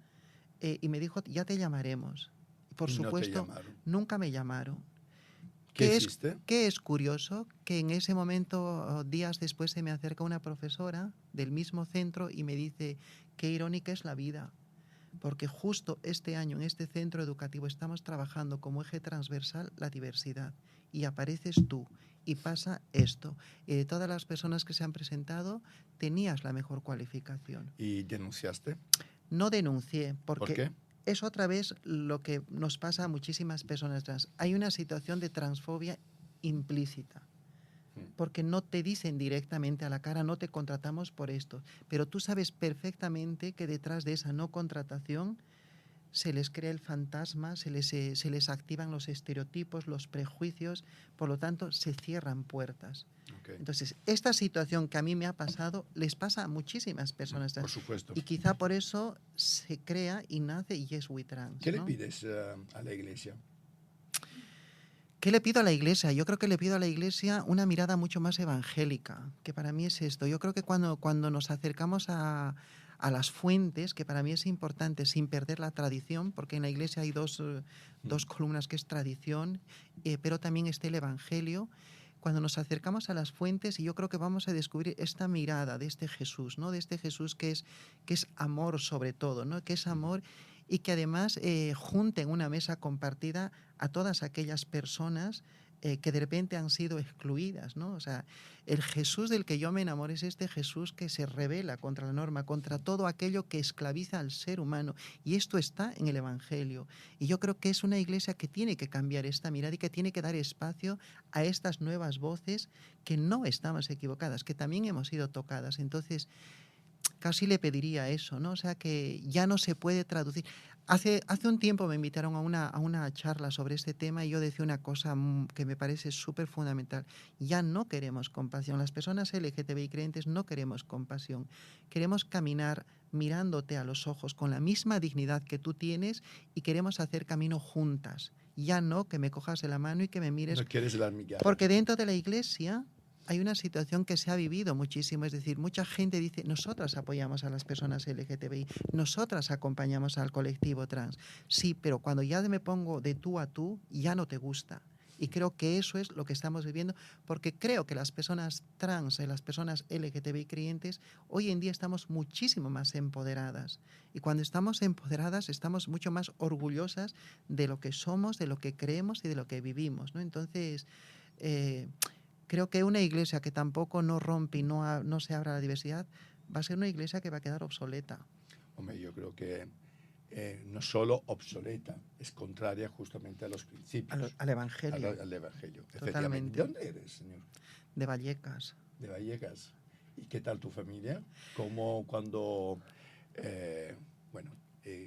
y me dijo, ya te llamaremos. Por supuesto, nunca me llamaron. ¿Qué hiciste? Que es curioso que en ese momento, días después, se me acerca una profesora del mismo centro y me dice, qué irónica es la vida, porque justo este año en este centro educativo estamos trabajando como eje transversal la diversidad y apareces tú y pasa esto. Y de todas las personas que se han presentado, tenías la mejor cualificación. ¿Y denunciaste? No denuncié, porque... ¿Por qué? Es otra vez lo que nos pasa a muchísimas personas trans. Hay una situación de transfobia implícita, porque no te dicen directamente a la cara, no te contratamos por esto, pero tú sabes perfectamente que detrás de esa no contratación se les crea el fantasma, se les activan los estereotipos, los prejuicios, por lo tanto se cierran puertas. Okay. Entonces, esta situación que a mí me ha pasado, les pasa a muchísimas personas trans. Por supuesto. Y quizá por eso se crea y nace Yes We Trans. ¿Qué ¿no? le pides a la Iglesia? ¿Qué le pido a la Iglesia? Yo creo que le pido a la Iglesia una mirada mucho más evangélica, que para mí es esto. Yo creo que cuando nos acercamos a las fuentes, que para mí es importante, sin perder la tradición, porque en la Iglesia hay dos columnas, que es tradición, pero también está el Evangelio. Cuando nos acercamos a las fuentes, y yo creo que vamos a descubrir esta mirada de este Jesús, ¿no? De este Jesús que es amor sobre todo, ¿no? Que es amor y que además junta en una mesa compartida a todas aquellas personas que de repente han sido excluidas, ¿no? O sea, el Jesús del que yo me enamoro es este Jesús que se rebela contra la norma, contra todo aquello que esclaviza al ser humano. Y esto está en el Evangelio. Y yo creo que es una iglesia que tiene que cambiar esta mirada y que tiene que dar espacio a estas nuevas voces que no estamos equivocadas, que también hemos sido tocadas. Entonces, casi le pediría eso, ¿no? O sea, que ya no se puede traducir. Hace un tiempo me invitaron a una charla sobre este tema y yo decía una cosa que me parece súper fundamental. Ya no queremos compasión. Las personas LGTBI creyentes no queremos compasión. Queremos caminar mirándote a los ojos con la misma dignidad que tú tienes y queremos hacer camino juntas. Ya no que me cojas de la mano y que me mires. No quieres dar migajas. Porque dentro de la iglesia hay una situación que se ha vivido muchísimo, es decir, mucha gente dice, nosotras apoyamos a las personas LGTBI, nosotras acompañamos al colectivo trans. Sí, pero cuando ya me pongo de tú a tú, ya no te gusta. Y creo que eso es lo que estamos viviendo, porque creo que las personas trans y las personas LGTBI creyentes hoy en día estamos muchísimo más empoderadas. Y cuando estamos empoderadas estamos mucho más orgullosas de lo que somos, de lo que creemos y de lo que vivimos, ¿no? Entonces, creo que una iglesia que tampoco no rompe y no se abra a la diversidad va a ser una iglesia que va a quedar obsoleta. Hombre, yo creo que no solo obsoleta, es contraria justamente a los principios. Al Evangelio. Al Evangelio, Totalmente. ¿De dónde eres, señor? De Vallecas. De Vallecas. ¿Y qué tal tu familia? ¿Cómo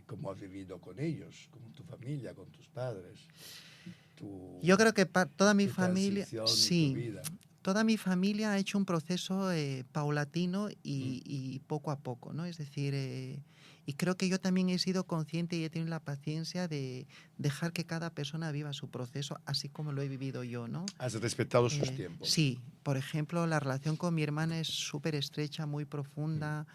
cómo has vivido con ellos, con tu familia, con tus padres? Yo creo que toda mi familia, sí, toda mi familia ha hecho un proceso paulatino y poco a poco, ¿no? Es decir, y creo que yo también he sido consciente y he tenido la paciencia de dejar que cada persona viva su proceso así como lo he vivido yo, ¿no? ¿Has respetado sus tiempos? Sí, por ejemplo, la relación con mi hermana es súper estrecha, muy profunda.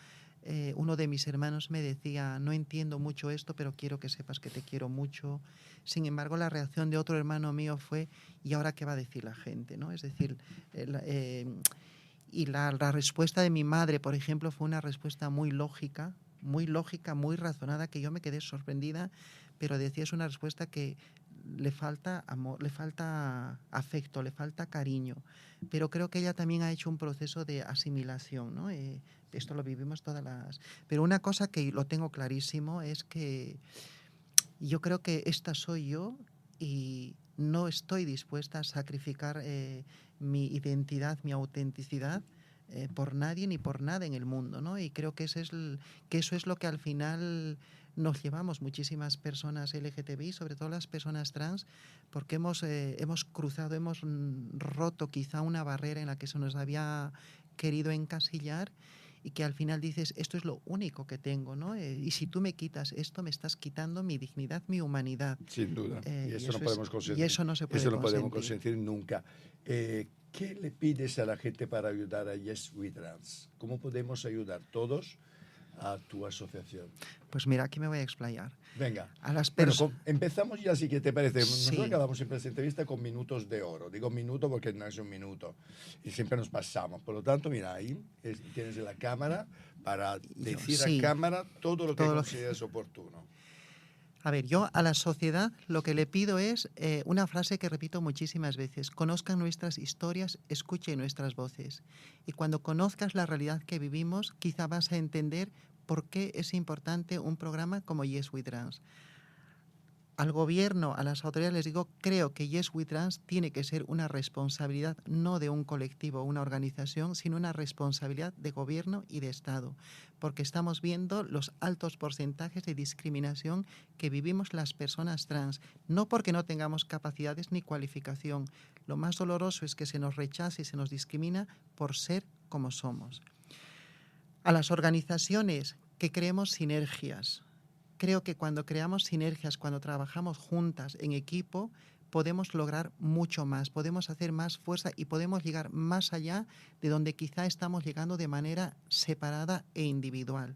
Uno de mis hermanos me decía, no entiendo mucho esto, pero quiero que sepas que te quiero mucho. Sin embargo, la reacción de otro hermano mío fue, ¿y ahora qué va a decir la gente? ¿No? Es decir, y la respuesta de mi madre, por ejemplo, fue una respuesta muy lógica, muy razonada, que yo me quedé sorprendida, pero decía, es una respuesta que le falta amor, le falta afecto, le falta cariño. Pero creo que ella también ha hecho un proceso de asimilación, ¿no? Esto lo vivimos todas las... Pero una cosa que lo tengo clarísimo es que yo creo que esta soy yo y no estoy dispuesta a sacrificar mi identidad, mi autenticidad por nadie ni por nada en el mundo, ¿no? Y creo que eso es lo que al final nos llevamos muchísimas personas LGTBI, sobre todo las personas trans, porque hemos cruzado, hemos roto quizá una barrera en la que se nos había querido encasillar y que al final dices, esto es lo único que tengo, ¿no? Y si tú me quitas esto, me estás quitando mi dignidad, mi humanidad. Sin duda. Y eso no podemos consentir. Y eso no se puede Eso no podemos consentir nunca. ¿Qué ¿qué le pides a la gente para ayudar a Yes We Trans? ¿Cómo podemos ayudar todos a tu asociación? Pues mira, aquí me voy a explayar. Venga. A las Bueno, personas... empezamos ya, si que te parece. Sí. Nosotros acabamos siempre esta entrevista con minutos de oro. Digo minuto porque no es un minuto. Y siempre nos pasamos. Por lo tanto, mira, ahí tienes la cámara para decir sí, a cámara todo lo que todo lo consideres oportuno. A ver, yo a la sociedad lo que le pido es una frase que repito muchísimas veces: conozcan nuestras historias, escuchen nuestras voces. Y cuando conozcas la realidad que vivimos, quizá vas a entender por qué es importante un programa como Yes We Trans. Al gobierno, a las autoridades les digo, creo que Yes We Trans tiene que ser una responsabilidad no de un colectivo o una organización, sino una responsabilidad de gobierno y de Estado, porque estamos viendo los altos porcentajes de discriminación que vivimos las personas trans, no porque no tengamos capacidades ni cualificación. Lo más doloroso es que se nos rechace y se nos discrimina por ser como somos. A las organizaciones que creemos sinergias. Creo que cuando creamos sinergias, cuando trabajamos juntas en equipo, podemos lograr mucho más, podemos hacer más fuerza y podemos llegar más allá de donde quizá estamos llegando de manera separada e individual.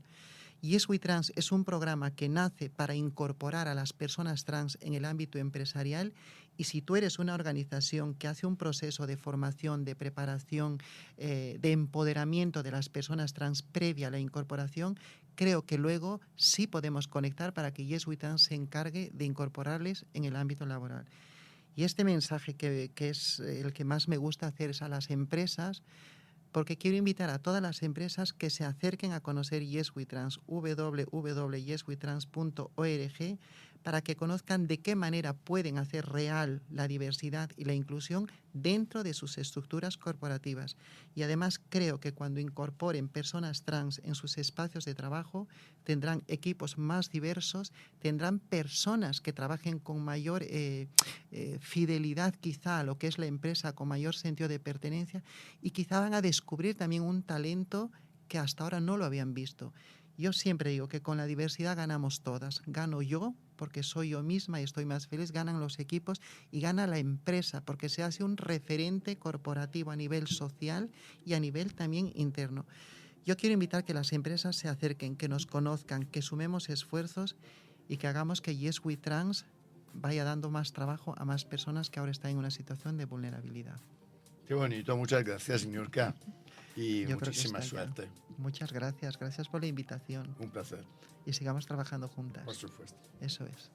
Yes We Trans es un programa que nace para incorporar a las personas trans en el ámbito empresarial, y si tú eres una organización que hace un proceso de formación, de preparación, de empoderamiento de las personas trans previa a la incorporación, creo que luego sí podemos conectar para que Yes We Trans se encargue de incorporarles en el ámbito laboral. Y este mensaje que es el que más me gusta hacer es a las empresas, porque quiero invitar a todas las empresas que se acerquen a conocer Yes We Trans, www.yeswetrans.org, para que conozcan de qué manera pueden hacer real la diversidad y la inclusión dentro de sus estructuras corporativas. Y además creo que cuando incorporen personas trans en sus espacios de trabajo, tendrán equipos más diversos, tendrán personas que trabajen con mayor fidelidad quizá a lo que es la empresa, con mayor sentido de pertenencia, y quizá van a descubrir también un talento que hasta ahora no lo habían visto. Yo siempre digo que con la diversidad ganamos todas. Gano yo, porque soy yo misma y estoy más feliz, ganan los equipos y gana la empresa, porque se hace un referente corporativo a nivel social y a nivel también interno. Yo quiero invitar que las empresas se acerquen, que nos conozcan, que sumemos esfuerzos y que hagamos que Yes We Trans vaya dando más trabajo a más personas que ahora están en una situación de vulnerabilidad. Qué bonito, muchas gracias, señor K. Y Yo muchísima suerte. Muchas gracias, gracias por la invitación. Un placer. Y sigamos trabajando juntas. Por supuesto. Eso es.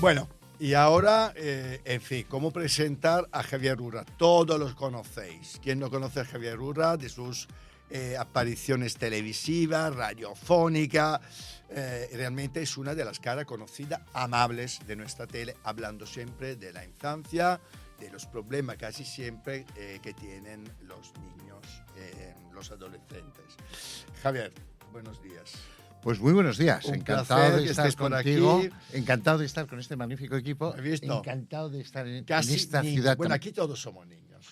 Bueno, y ahora, en fin, ¿cómo presentar a Javier Urra? Todos los conocéis. ¿Quién no conoce a Javier Urra? De sus apariciones televisivas, radiofónicas. Realmente es una de las caras conocidas, amables de nuestra tele, hablando siempre de la infancia, de los problemas casi siempre que tienen los niños, los adolescentes. Javier, buenos días. Pues muy buenos días, Un encantado de que estar estés por contigo, aquí. encantado de estar con este magnífico equipo, ¿Has visto? encantado de estar en Casi esta niños. ciudad. Bueno, aquí todos somos niños.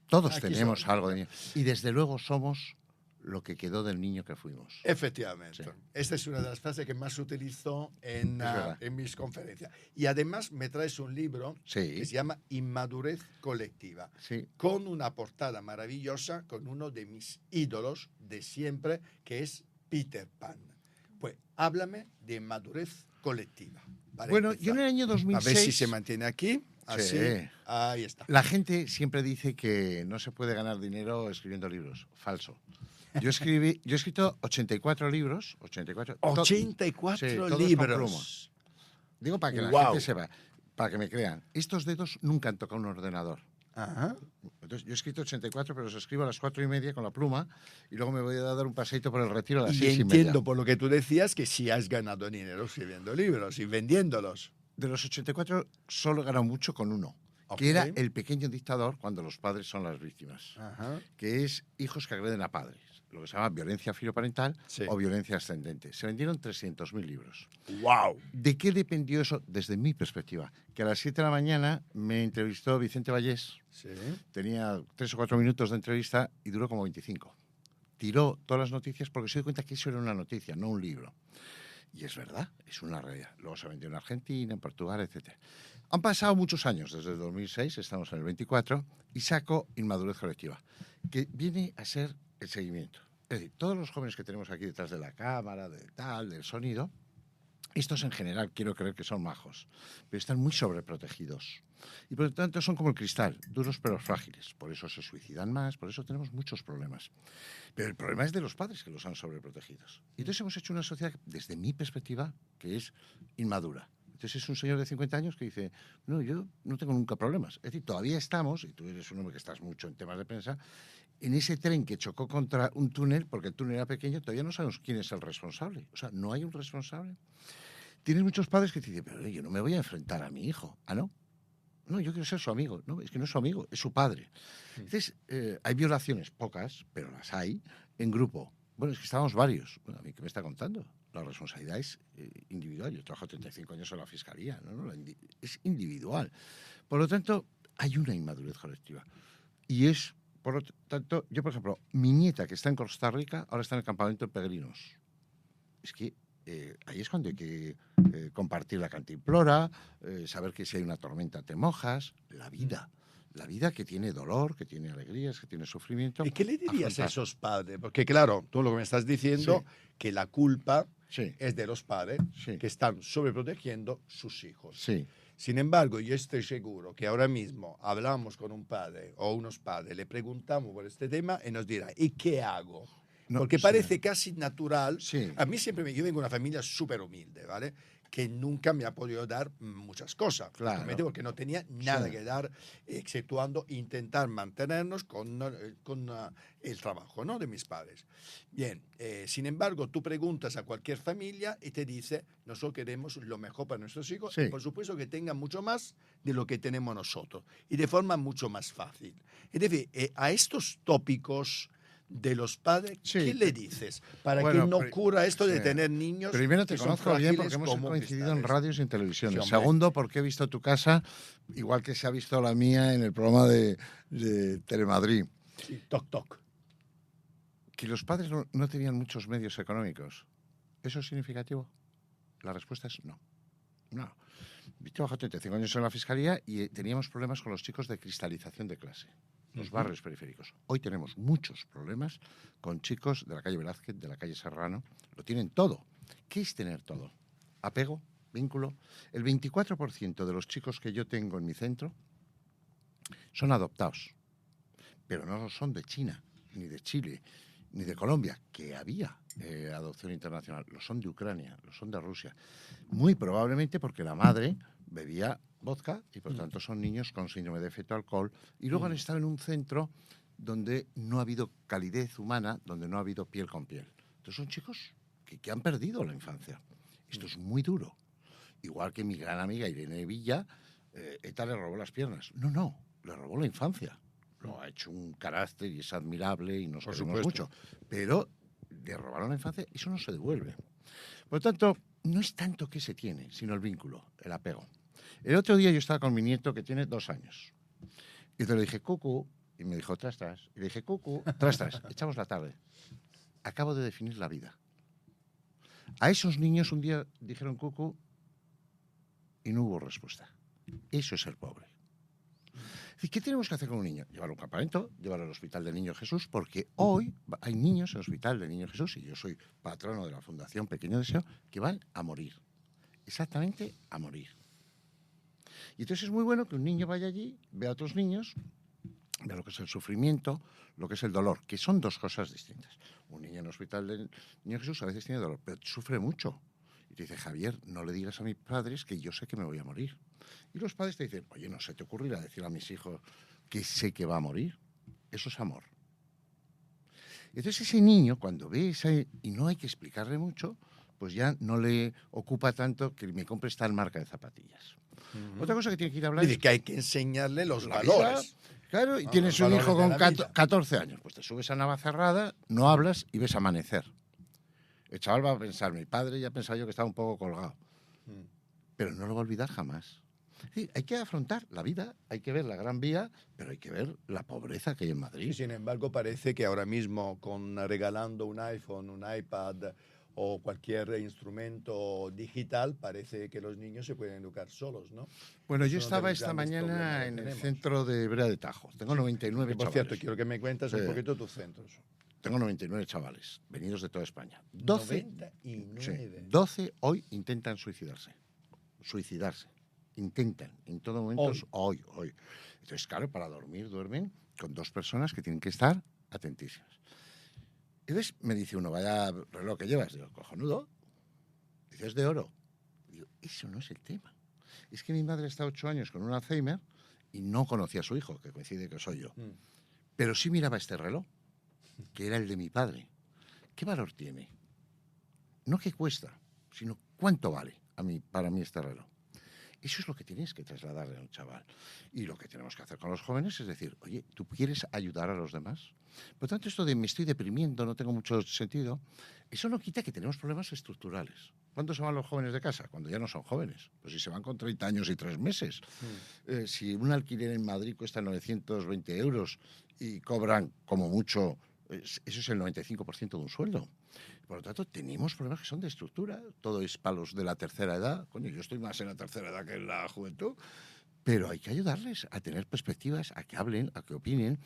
Todos aquí tenemos somos algo de niño. Y desde luego somos lo que quedó del niño que fuimos. Efectivamente. Sí. Esta es una de las frases que más utilizo en verdad. mis conferencias. Y además me traes un libro Sí. que se llama Inmadurez Colectiva, Sí. con una portada maravillosa, con uno de mis ídolos de siempre, que es Peter Pan. Pues háblame de inmadurez colectiva. para Bueno, empezar. yo en el año 2006... A ver si se mantiene aquí. Así. Sí. Ahí está. La gente siempre dice que no se puede ganar dinero escribiendo libros. Falso. Yo he escrito 84 libros. 84 84 todos con libros. Digo para que la Guau. gente sepa, para que me crean. Estos dedos nunca han tocado un ordenador. Ajá. Entonces, yo he escrito 84, pero los escribo a las 4:30 con la pluma y luego me voy a dar un paseito por el Retiro a las Y 6:30. entiendo por lo que tú decías que sí has ganado dinero escribiendo libros y vendiéndolos. De los 84 solo he ganado mucho con uno, Ok. que era El pequeño dictador cuando los padres son las víctimas, Ajá. que es hijos que agreden a padres, lo que se llama violencia filoparental Sí. o violencia ascendente. Se vendieron 300.000 libros. ¡Wow! ¿De qué dependió eso? Desde mi perspectiva, que a las 7 de la mañana me entrevistó Vicente Vallés, Sí. tenía 3 o 4 minutos de entrevista y duró como 25. Tiró todas las noticias porque se dio cuenta que eso era una noticia, no un libro. Y es verdad, es una realidad. Luego se vendió en Argentina, en Portugal, etc. Han pasado muchos años, desde el 2006, estamos en el 24, y saco Inmadurez Colectiva, que viene a ser el seguimiento. Es decir, todos los jóvenes que tenemos aquí detrás de la cámara, del sonido, estos en general quiero creer que son majos, pero están muy sobreprotegidos. Y por lo tanto son como el cristal, duros pero frágiles. Por eso se suicidan más, por eso tenemos muchos problemas. Pero el problema es de los padres que los han sobreprotegidos. Y entonces hemos hecho una sociedad, desde mi perspectiva, que es inmadura. Entonces es un señor de 50 años que dice, no, yo no tengo nunca problemas. Es decir, todavía estamos, y tú eres un hombre que estás mucho en temas de prensa, en ese tren que chocó contra un túnel, porque el túnel era pequeño, todavía no sabemos quién es el responsable. O sea, no hay un responsable. Tienes muchos padres que te dicen, pero yo no me voy a enfrentar a mi hijo. ¿Ah, no? No, yo quiero ser su amigo. No, es que no es su amigo, es su padre. Entonces, hay violaciones, pocas, pero las hay, en grupo. Bueno, es que estábamos varios. Bueno, ¿a mí qué me está contando? La responsabilidad es individual. Yo trabajo 35 años en la Fiscalía. Es individual. Por lo tanto, hay una inmadurez colectiva. Y es, por lo tanto, yo, por ejemplo, mi nieta que está en Costa Rica, ahora está en el campamento de peregrinos. Es que ahí es cuando hay que compartir la cantimplora, saber que si hay una tormenta te mojas, la vida que tiene dolor, que tiene alegrías, que tiene sufrimiento. ¿Y qué le dirías afrontar. a esos padres? Porque claro, tú lo que me estás diciendo, Sí. que la culpa Sí, es de los padres sí, que están sobreprotegiendo sus hijos. sí. Sin embargo, yo estoy seguro que ahora mismo hablamos con un padre o unos padres, le preguntamos por este tema y nos dirá, ¿y qué hago? No, Porque sí. parece casi natural. Sí. A mí siempre yo vengo de una familia súper humilde, ¿vale? Que nunca me ha podido dar muchas cosas, Claro. justamente porque no tenía nada Sí. que dar, exceptuando intentar mantenernos con el trabajo, ¿no? De mis padres. Bien, sin embargo, tú preguntas a cualquier familia y te dice, nosotros queremos lo mejor para nuestros hijos, Sí. y por supuesto que tengan mucho más de lo que tenemos nosotros, y de forma mucho más fácil. Es decir, a estos tópicos de los padres, Sí. ¿qué le dices? Para Bueno, que no ocurra esto de sí. tener niños. Primero te que son conozco bien frágiles porque hemos como coincidido en cristales. radios y en televisiones. Sí, hombre. Segundo, porque he visto tu casa, igual que se ha visto la mía en el programa de Telemadrid. Sí, toc, toc. Que los padres no tenían muchos medios económicos. ¿Eso es significativo? La respuesta es no. No. Yo trabajo 35 años en la Fiscalía y teníamos problemas con los chicos de cristalización de clase, los barrios periféricos. Hoy tenemos muchos problemas con chicos de la calle Velázquez, de la calle Serrano. Lo tienen todo. ¿Qué es tener todo? Apego, vínculo. El 24% de los chicos que yo tengo en mi centro son adoptados, pero no son de China, ni de Chile, ni de Colombia, que había adopción internacional. Los son de Ucrania, los son de Rusia. Muy probablemente porque la madre bebía vodka y por tanto son niños con síndrome de feto alcohol y luego han estado en un centro donde no ha habido calidez humana, donde no ha habido piel con piel. Entonces son chicos que han perdido la infancia. Esto es muy duro. Igual que mi gran amiga Irene Villa, ETA le robó las piernas. No, le robó la infancia. Lo ha hecho un carácter y es admirable y nos queremos mucho. Pero le robaron la infancia y eso no se devuelve. Por lo tanto, no es tanto que se tiene, sino el vínculo, el apego. El otro día yo estaba con mi nieto que tiene 2 años. Y le dije, cucu, y me dijo, tras. Y le dije, cucu, tras. Echamos la tarde. Acabo de definir la vida. A esos niños un día dijeron cucu y no hubo respuesta. Eso es ser pobre. ¿Y qué tenemos que hacer con un niño? Llevarlo a un campamento, llevarlo al Hospital del Niño Jesús, porque hoy hay niños en el Hospital del Niño Jesús, y yo soy patrono de la Fundación Pequeño Deseo, que van a morir. Exactamente a morir. Y entonces es muy bueno que un niño vaya allí, vea a otros niños, vea lo que es el sufrimiento, lo que es el dolor, que son dos cosas distintas. Un niño en el Hospital del Niño Jesús a veces tiene dolor, pero sufre mucho. Y te dice, Javier, no le digas a mis padres que yo sé que me voy a morir. Y los padres te dicen, oye, no se te ocurrirá decir a mis hijos que sé que va a morir. Eso es amor. Entonces ese niño, cuando ve y no hay que explicarle mucho, pues ya no le ocupa tanto que me compre tal marca de zapatillas. Otra cosa que tiene que ir a hablar Dice que hay que enseñarle los la valores. vida, claro, y Ah, tienes los un valores hijo de con la vida. 14 años, pues te subes a Navacerrada, no hablas y ves amanecer. El chaval va a pensar, mi padre ya pensaba yo que estaba un poco colgado. Pero no lo va a olvidar jamás. Sí, hay que afrontar la vida, hay que ver la Gran Vía, pero hay que ver la pobreza que hay en Madrid. Y sin embargo, parece que ahora mismo, regalando un iPhone, un iPad o cualquier instrumento digital, parece que los niños se pueden educar solos, ¿no? Bueno, yo Es uno de estaba los esta grandes mañana problemas que en el tenemos. centro de Brea de Tajo. Tengo 99 Que, por chavales. cierto, quiero que me cuentes un poquito tus centros. Tengo 99 chavales, venidos de toda España. 12 99. hoy intentan suicidarse. Intentan, en todo momento, hoy. Entonces, claro, para dormir, duermen con 2 personas que tienen que estar atentísimas. Entonces me dice uno, vaya reloj que llevas. Digo, cojonudo. Dice, es de oro. Digo, eso no es el tema. Es que mi madre está 8 años con un Alzheimer y no conocía a su hijo, que coincide que soy yo. Pero sí miraba este reloj, que era el de mi padre. ¿Qué valor tiene? No qué cuesta, sino cuánto vale para mí este reloj. Eso es lo que tienes que trasladarle a un chaval. Y lo que tenemos que hacer con los jóvenes es decir, oye, ¿tú quieres ayudar a los demás? Por tanto, esto de me estoy deprimiendo, no tengo mucho sentido, eso no quita que tenemos problemas estructurales. ¿Cuándo se van los jóvenes de casa? Cuando ya no son jóvenes. Pues si se van con 30 años y 3 meses. Si un alquiler en Madrid cuesta 920 euros y cobran como mucho, eso es el 95% de un sueldo. Por lo tanto, tenemos problemas que son de estructura. Todo es para los de la tercera edad. Coño, yo estoy más en la tercera edad que en la juventud. Pero hay que ayudarles a tener perspectivas, a que hablen, a que opinen,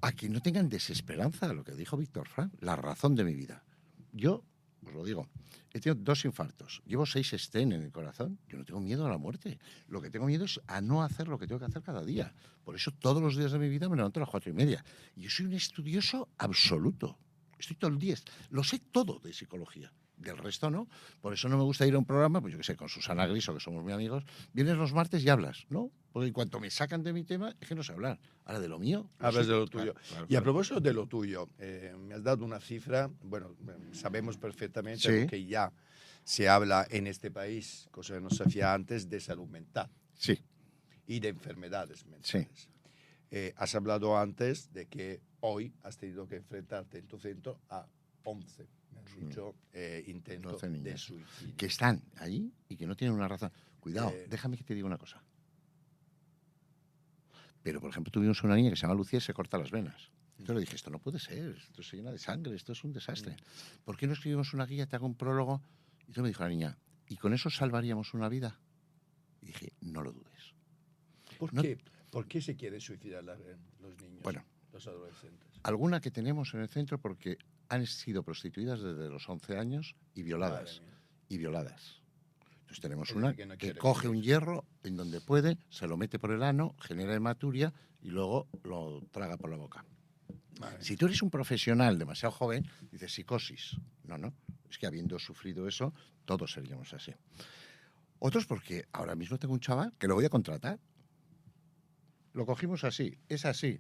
a que no tengan desesperanza. Lo que dijo Víctor Frank, la razón de mi vida. Yo, os lo digo, he tenido 2 infartos. Llevo 6 stents en el corazón. Yo no tengo miedo a la muerte. Lo que tengo miedo es a no hacer lo que tengo que hacer cada día. Por eso todos los días de mi vida me levanto a las 4:30. Yo soy un estudioso absoluto. Estoy todo el día, lo sé todo de psicología, del resto no. Por eso no me gusta ir a un programa, pues yo qué sé, con Susana Griso, que somos muy amigos, vienes los martes y hablas, ¿no? Porque en cuanto me sacan de mi tema, es que no sé hablar. Ahora, de lo mío... Hablas de lo tuyo. Claro. Y a propósito de lo tuyo, me has dado una cifra, bueno, sabemos perfectamente Sí. lo que ya se habla en este país, cosa que no se hacía antes, de salud mental Sí, y de enfermedades mentales. Has hablado antes de que hoy has tenido que enfrentarte en tu centro a 11, me has dicho, intentos 12 de niñas suicidio. que están ahí y que no tienen una razón. Cuidado, déjame que te diga una cosa. Pero, por ejemplo, tuvimos una niña que se llama Lucía y se corta las venas. Yo le dije, esto no puede ser, esto se llena de sangre, esto es un desastre. ¿Por qué no escribimos una guía, te hago un prólogo? Y entonces me dijo la niña, ¿y con eso salvaríamos una vida? Y dije, no lo dudes. ¿Por qué se quieren suicidar los niños, los adolescentes? Alguna que tenemos en el centro porque han sido prostituidas desde los 11 años y violadas. Entonces tenemos una que coge un hierro en donde puede, se lo mete por el ano, genera hematuria y luego lo traga por la boca. Si tú eres un profesional demasiado joven, dices psicosis. No. Es que habiendo sufrido eso, todos seríamos así. Otros porque ahora mismo tengo un chaval que lo voy a contratar. Lo cogimos así, es así.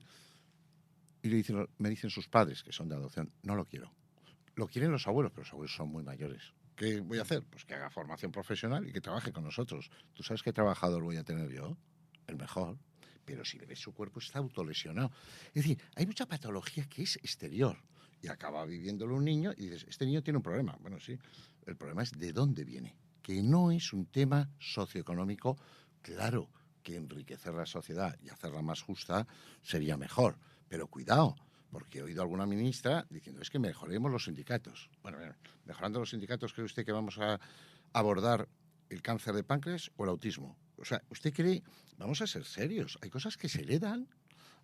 Y me dicen sus padres, que son de adopción, no lo quiero. Lo quieren los abuelos, pero los abuelos son muy mayores. ¿Qué voy a hacer? Pues que haga formación profesional y que trabaje con nosotros. ¿Tú sabes qué trabajador voy a tener yo? El mejor. Pero si le ves su cuerpo, está autolesionado. Es decir, hay mucha patología que es exterior. Y acaba viviéndolo un niño y dices, este niño tiene un problema. Bueno, sí, el problema es de dónde viene. Que no es un tema socioeconómico, claro, que enriquecer la sociedad y hacerla más justa sería mejor. Pero cuidado, porque he oído a alguna ministra diciendo, es que mejoremos los sindicatos. Bueno, mejorando los sindicatos, ¿cree usted que vamos a abordar el cáncer de páncreas o el autismo? O sea, ¿usted cree? Vamos a ser serios. Hay cosas que se heredan,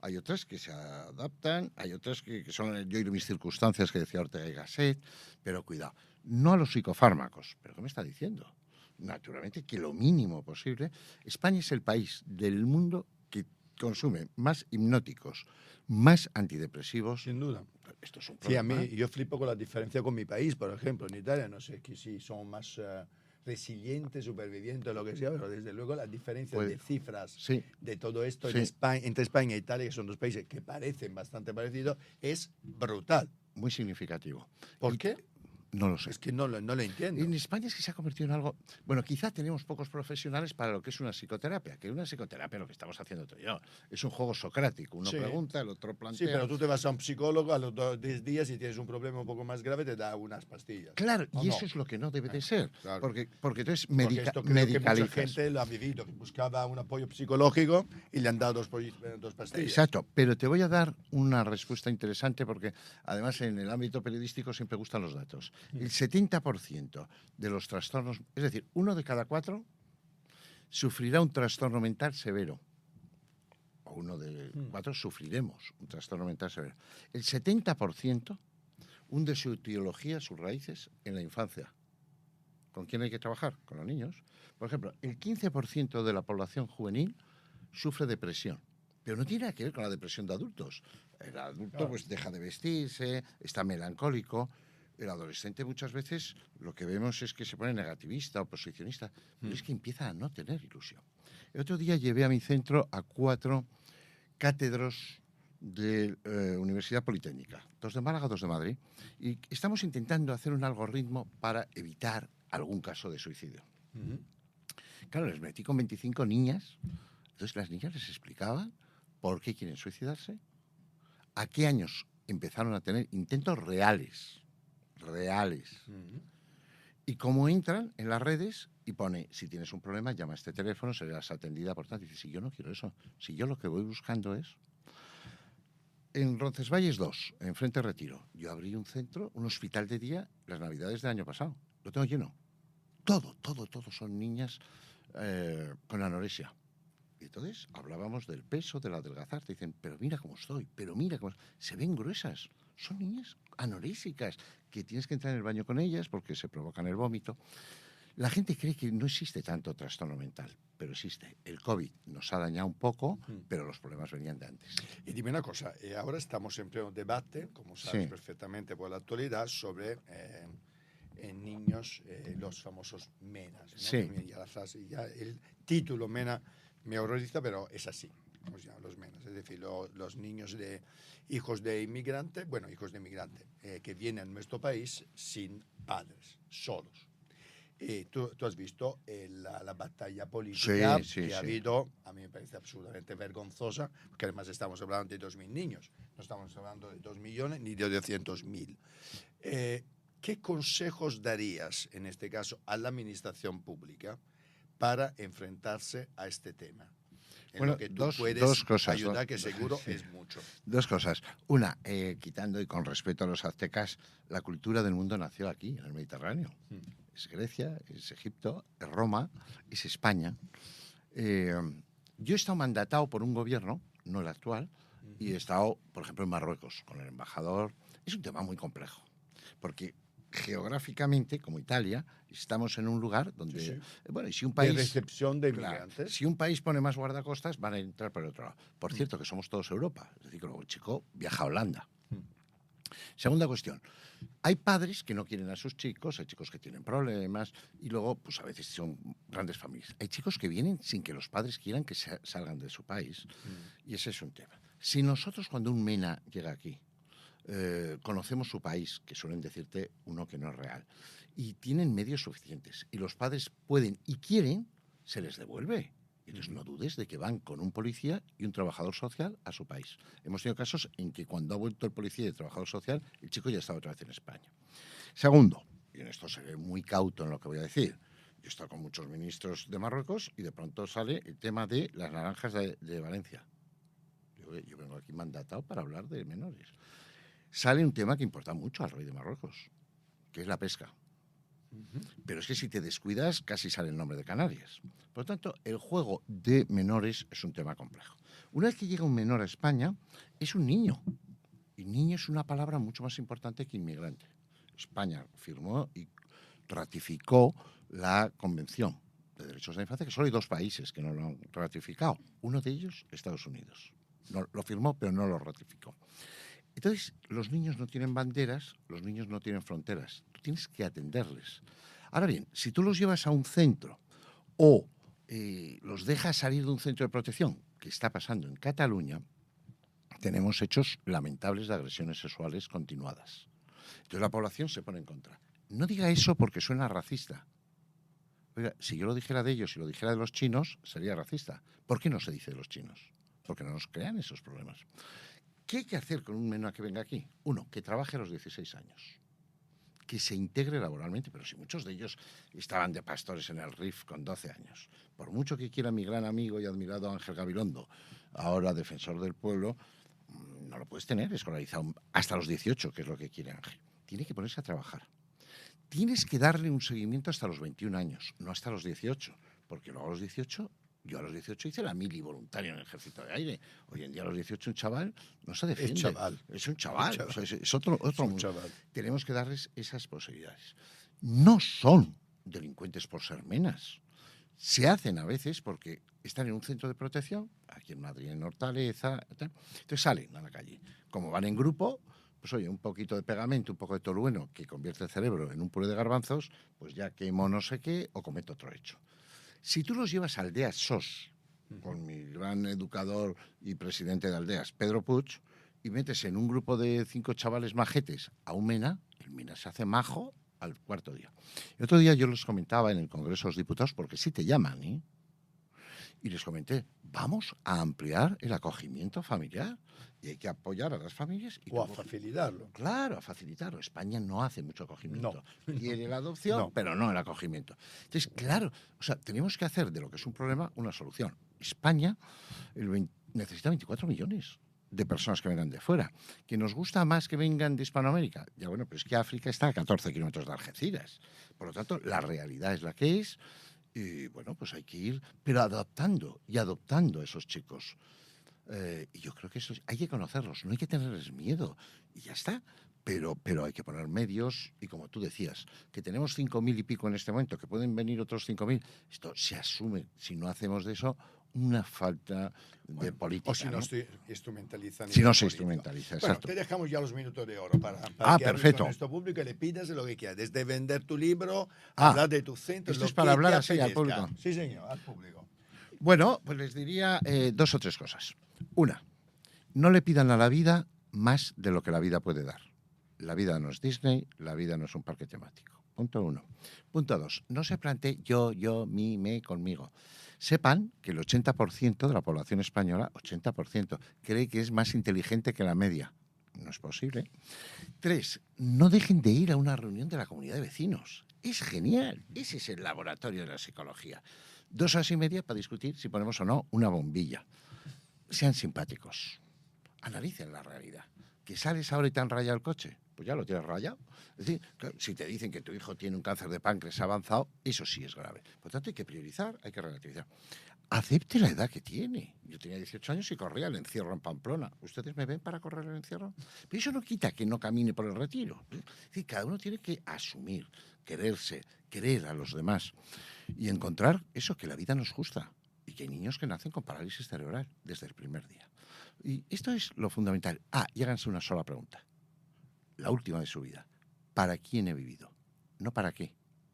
hay otras que se adaptan, hay otras que son yo y mis circunstancias, que decía Ortega y Gasset, pero cuidado, no a los psicofármacos. ¿Pero qué me está diciendo? Naturalmente que lo mínimo posible. España es el país del mundo que consume más hipnóticos, más antidepresivos. Sin duda. Esto es un Sí, a problema. mí, yo flipo con la diferencia con mi país, por ejemplo. En Italia, no sé si son más resilientes, supervivientes, lo que sea, pero desde luego la diferencia de cifras de todo esto entre España e Italia, que son 2 países que parecen bastante parecidos, es brutal. Muy significativo. ¿Por qué? No lo sé. Es que no lo entiendo. En España es que se ha convertido en algo... Bueno, quizá tenemos pocos profesionales para lo que es una psicoterapia, que una psicoterapia, lo que estamos haciendo tú y yo, es un juego socrático. Uno pregunta, el otro plantea... Sí, pero tú te vas a un psicólogo a los 10 días y tienes un problema un poco más grave, te da unas pastillas. Claro, y eso es lo que no debe de ser, claro. porque entonces esto creo que mucha gente lo ha vivido, que buscaba un apoyo psicológico y le han dado 2 pastillas. Exacto, pero te voy a dar una respuesta interesante porque además en el ámbito periodístico siempre gustan los datos. El 70% de los trastornos, es decir, 1 de cada 4 sufrirá un trastorno mental severo. O 1 de 4 sufriremos un trastorno mental severo. El 70% hunde su etiología, sus raíces en la infancia. ¿Con quién hay que trabajar? Con los niños. Por ejemplo, el 15% de la población juvenil sufre depresión, pero no tiene nada que ver con la depresión de adultos. El adulto pues deja de vestirse, está melancólico. El adolescente muchas veces lo que vemos es que se pone negativista o posicionista, pero es que empieza a no tener ilusión. El otro día llevé a mi centro a 4 cátedros de Universidad Politécnica, 2 de Málaga, 2 de Madrid, y estamos intentando hacer un algoritmo para evitar algún caso de suicidio. Claro, les metí con 25 niñas, entonces las niñas les explicaban por qué quieren suicidarse, a qué años empezaron a tener intentos reales, y cómo entran en las redes y pone, si tienes un problema, llama a este teléfono, serás atendida por tanto. Y dice, si yo no quiero eso, si yo lo que voy buscando es... En Roncesvalles 2, en Frente Retiro, yo abrí un centro, un hospital de día, las navidades del año pasado. Lo tengo lleno. Todo son niñas con anorexia. Y entonces hablábamos del peso, del adelgazar. Te dicen, pero mira cómo estoy, pero mira cómo... Se ven gruesas. Son niñas anoréxicas, que tienes que entrar en el baño con ellas porque se provocan el vómito. La gente cree que no existe tanto trastorno mental, pero existe. El COVID nos ha dañado un poco, pero los problemas venían de antes. Y dime una cosa, ahora estamos en pleno debate, como sabes perfectamente por la actualidad, sobre en niños los famosos MENAs, ¿no? Sí. Ya la frase, ya el título MENA me horroriza, pero es así, como se llaman los MENAs, es decir, los niños de hijos de inmigrantes, que vienen a nuestro país sin padres, solos. Y tú has visto la batalla política que ha habido, a mí me parece absolutamente vergonzosa, porque además estamos hablando de 2.000 niños, no estamos hablando de 2 millones ni de 200.000. ¿Qué consejos darías, en este caso, a la administración pública para enfrentarse a este tema? Bueno, lo que tú puedes dos cosas, ayudar, que seguro es mucho. 2 cosas. Una, quitando y con respeto a los aztecas, la cultura del mundo nació aquí, en el Mediterráneo. Es Grecia, es Egipto, es Roma, es España. Yo he estado mandatado por un gobierno, no el actual, y he estado, por ejemplo, en Marruecos, con el embajador. Es un tema muy complejo, porque geográficamente, como Italia, estamos en un lugar donde, bueno, y si un país... De recepción de inmigrantes. Si un país pone más guardacostas, van a entrar por el otro lado. Por cierto, que somos todos Europa. Es decir, que luego el chico viaja a Holanda. Segunda cuestión. Hay padres que no quieren a sus chicos, hay chicos que tienen problemas, y luego, pues a veces son grandes familias. Hay chicos que vienen sin que los padres quieran que salgan de su país, y ese es un tema. Si nosotros, cuando un MENA llega aquí, conocemos su país, que suelen decirte uno que no es real, y tienen medios suficientes, y los padres pueden y quieren, se les devuelve. Entonces no dudes de que van con un policía y un trabajador social a su país. Hemos tenido casos en que cuando ha vuelto el policía y el trabajador social, el chico ya está otra vez en España. Segundo, y en esto seré muy cauto en lo que voy a decir, yo he estado con muchos ministros de Marruecos y de pronto sale el tema de las naranjas de Valencia. Yo vengo aquí mandatado para hablar de menores. Sale un tema que importa mucho al rey de Marruecos, que es la pesca. Pero es que si te descuidas, casi sale el nombre de Canarias. Por lo tanto, el juego de menores es un tema complejo. Una vez que llega un menor a España, es un niño. Y niño es una palabra mucho más importante que inmigrante. España firmó y ratificó la Convención de Derechos de la Infancia, que solo hay 2 países que no lo han ratificado. Uno de ellos, Estados Unidos. No, lo firmó, pero no lo ratificó. Entonces, los niños no tienen banderas, los niños no tienen fronteras. Tú tienes que atenderles. Ahora bien, si tú los llevas a un centro o los dejas salir de un centro de protección, que está pasando en Cataluña, tenemos hechos lamentables de agresiones sexuales continuadas. Entonces la población se pone en contra. No diga eso porque suena racista. Oiga, si yo lo dijera de ellos y lo dijera de los chinos, sería racista. ¿Por qué no se dice de los chinos? Porque no nos crean esos problemas. ¿Qué hay que hacer con un menor que venga aquí? 1, que trabaje a los 16 años, que se integre laboralmente, pero si muchos de ellos estaban de pastores en el RIF con 12 años, por mucho que quiera mi gran amigo y admirado Ángel Gabilondo, ahora defensor del pueblo, no lo puedes tener escolarizado hasta los 18, que es lo que quiere Ángel. Tiene que ponerse a trabajar. tienes que darle un seguimiento hasta los 21 años, no hasta los 18, porque luego a los 18... Yo a los 18 hice la mili voluntaria en el Ejército de Aire. Hoy en día a los 18 un chaval no se defiende. Es un chaval. O sea, es otro mundo. Chaval. Tenemos que darles esas posibilidades. No son delincuentes por ser menas. Se hacen a veces porque están en un centro de protección, aquí en Madrid, en Hortaleza, tal. Entonces salen a la calle. Como van en grupo, pues oye, un poquito de pegamento, un poco de tolueno que convierte el cerebro en un puré de garbanzos, pues ya quemo no sé qué o cometo otro hecho. Si tú los llevas a Aldeas SOS, con mi gran educador y presidente de Aldeas, Pedro Puig, y metes en un grupo de 5 chavales majetes a un MENA, el MENA se hace majo al cuarto día. El otro día yo les comentaba en el Congreso de los Diputados, porque sí te llaman, ¿eh? Y les comenté, vamos a ampliar el acogimiento familiar y hay que apoyar a las familias. O a facilitarlo. Claro, a facilitarlo. España no hace mucho acogimiento. No. Quiere la adopción, pero no el acogimiento. Entonces, claro, o sea, tenemos que hacer de lo que es un problema una solución. España necesita 24 millones de personas que vengan de fuera. ¿Que nos gusta más que vengan de Hispanoamérica? Ya bueno, pero es que África está a 14 kilómetros de Algeciras. Por lo tanto, la realidad es la que es. Y bueno, pues hay que ir, pero adaptando a esos chicos. Y yo creo que eso hay que conocerlos, no hay que tenerles miedo. Y ya está. Pero hay que poner medios. Y como tú decías, que tenemos 5.000 y pico en este momento, que pueden venir otros 5.000. Esto se asume, si no hacemos de eso, una falta de política. O si no, ¿no? se instrumentaliza. Si no se instrumentaliza, bueno, exacto. te dejamos ya los minutos de oro para que hables perfecto. con nuestro público y le pidas lo que quieras. Desde vender tu libro, hablar de tu centro. Esto es para hablar así al apetezca. público. Sí, señor, al público. Bueno, pues les diría 2 o 3 cosas. Una, no le pidan a la vida más de lo que la vida puede dar. La vida no es Disney, la vida no es un parque temático. Punto 1. Punto 2, no se plantee yo, mí, me, conmigo. Sepan que el 80% de la población española, 80%, cree que es más inteligente que la media. No es posible. 3, no dejen de ir a una reunión de la comunidad de vecinos. Es genial. Ese es el laboratorio de la psicología. 2 horas y media para discutir si ponemos o no una bombilla. Sean simpáticos. Analicen la realidad. ¿Que sales ahora y te han rayado el coche? Pues ya lo tienes rayado. Es decir, si te dicen que tu hijo tiene un cáncer de páncreas avanzado, eso sí es grave. Por tanto, hay que priorizar, hay que relativizar. Acepte la edad que tiene. Yo tenía 18 años y corría el encierro en Pamplona. ¿Ustedes me ven para correr el encierro? Pero eso no quita que no camine por el Retiro. Es decir, cada uno tiene que asumir, quererse, querer a los demás y encontrar eso, que la vida no es justa y que hay niños que nacen con parálisis cerebral desde el primer día. Y esto es lo fundamental. Y háganse una sola pregunta. La última de su vida. ¿Para quién he vivido? No para qué.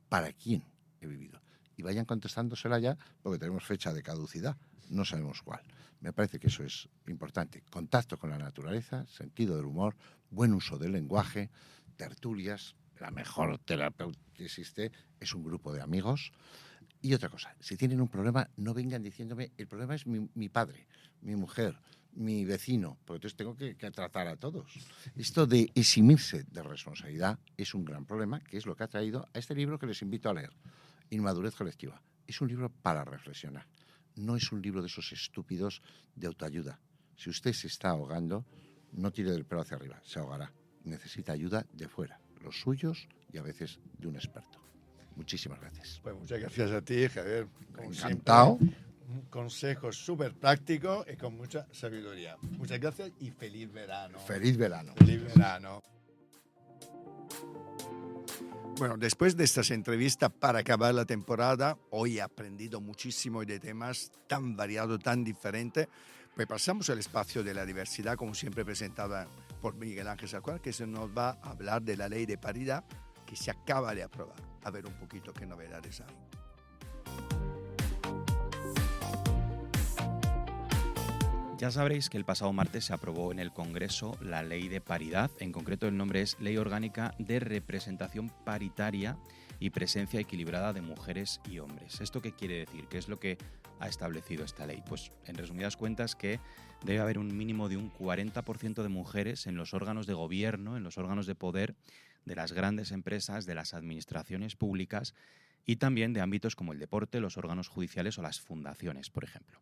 ¿Para quién he vivido? Y vayan contestándosela ya, porque tenemos fecha de caducidad. No sabemos cuál. Me parece que eso es importante. Contacto con la naturaleza, sentido del humor, buen uso del lenguaje, tertulias. La mejor terapeuta que existe es un grupo de amigos. Y otra cosa, si tienen un problema, no vengan diciéndome, el problema es mi padre, mi mujer, mi vecino, porque entonces tengo que tratar a todos. Esto de eximirse de responsabilidad es un gran problema, que es lo que ha traído a este libro que les invito a leer, Inmadurez Colectiva. Es un libro para reflexionar, no es un libro de esos estúpidos de autoayuda. Si usted se está ahogando, no tire del pelo hacia arriba, se ahogará. Necesita ayuda de fuera, los suyos y a veces de un experto. Muchísimas gracias. Pues muchas gracias a ti, Javier. Como Encantado. siempre, un consejo súper práctico y con mucha sabiduría. Muchas gracias y feliz verano. Feliz verano. Feliz verano. Bueno, después de estas entrevistas para acabar la temporada, hoy he aprendido muchísimo de temas tan variados, tan diferentes. Pues pasamos al espacio de la diversidad, como siempre presentada por Miguel Ángel Salcual, que se nos va a hablar de la ley de paridad que se acaba de aprobar. A ver un poquito qué novedades hay. Ya sabréis que el pasado martes se aprobó en el Congreso la Ley de Paridad. En concreto, el nombre es Ley Orgánica de Representación Paritaria y Presencia Equilibrada de Mujeres y Hombres. ¿Esto qué quiere decir? ¿Qué es lo que ha establecido esta ley? Pues, en resumidas cuentas, que debe haber un mínimo de un 40% de mujeres en los órganos de gobierno, en los órganos de poder de las grandes empresas, de las administraciones públicas y también de ámbitos como el deporte, los órganos judiciales o las fundaciones, por ejemplo.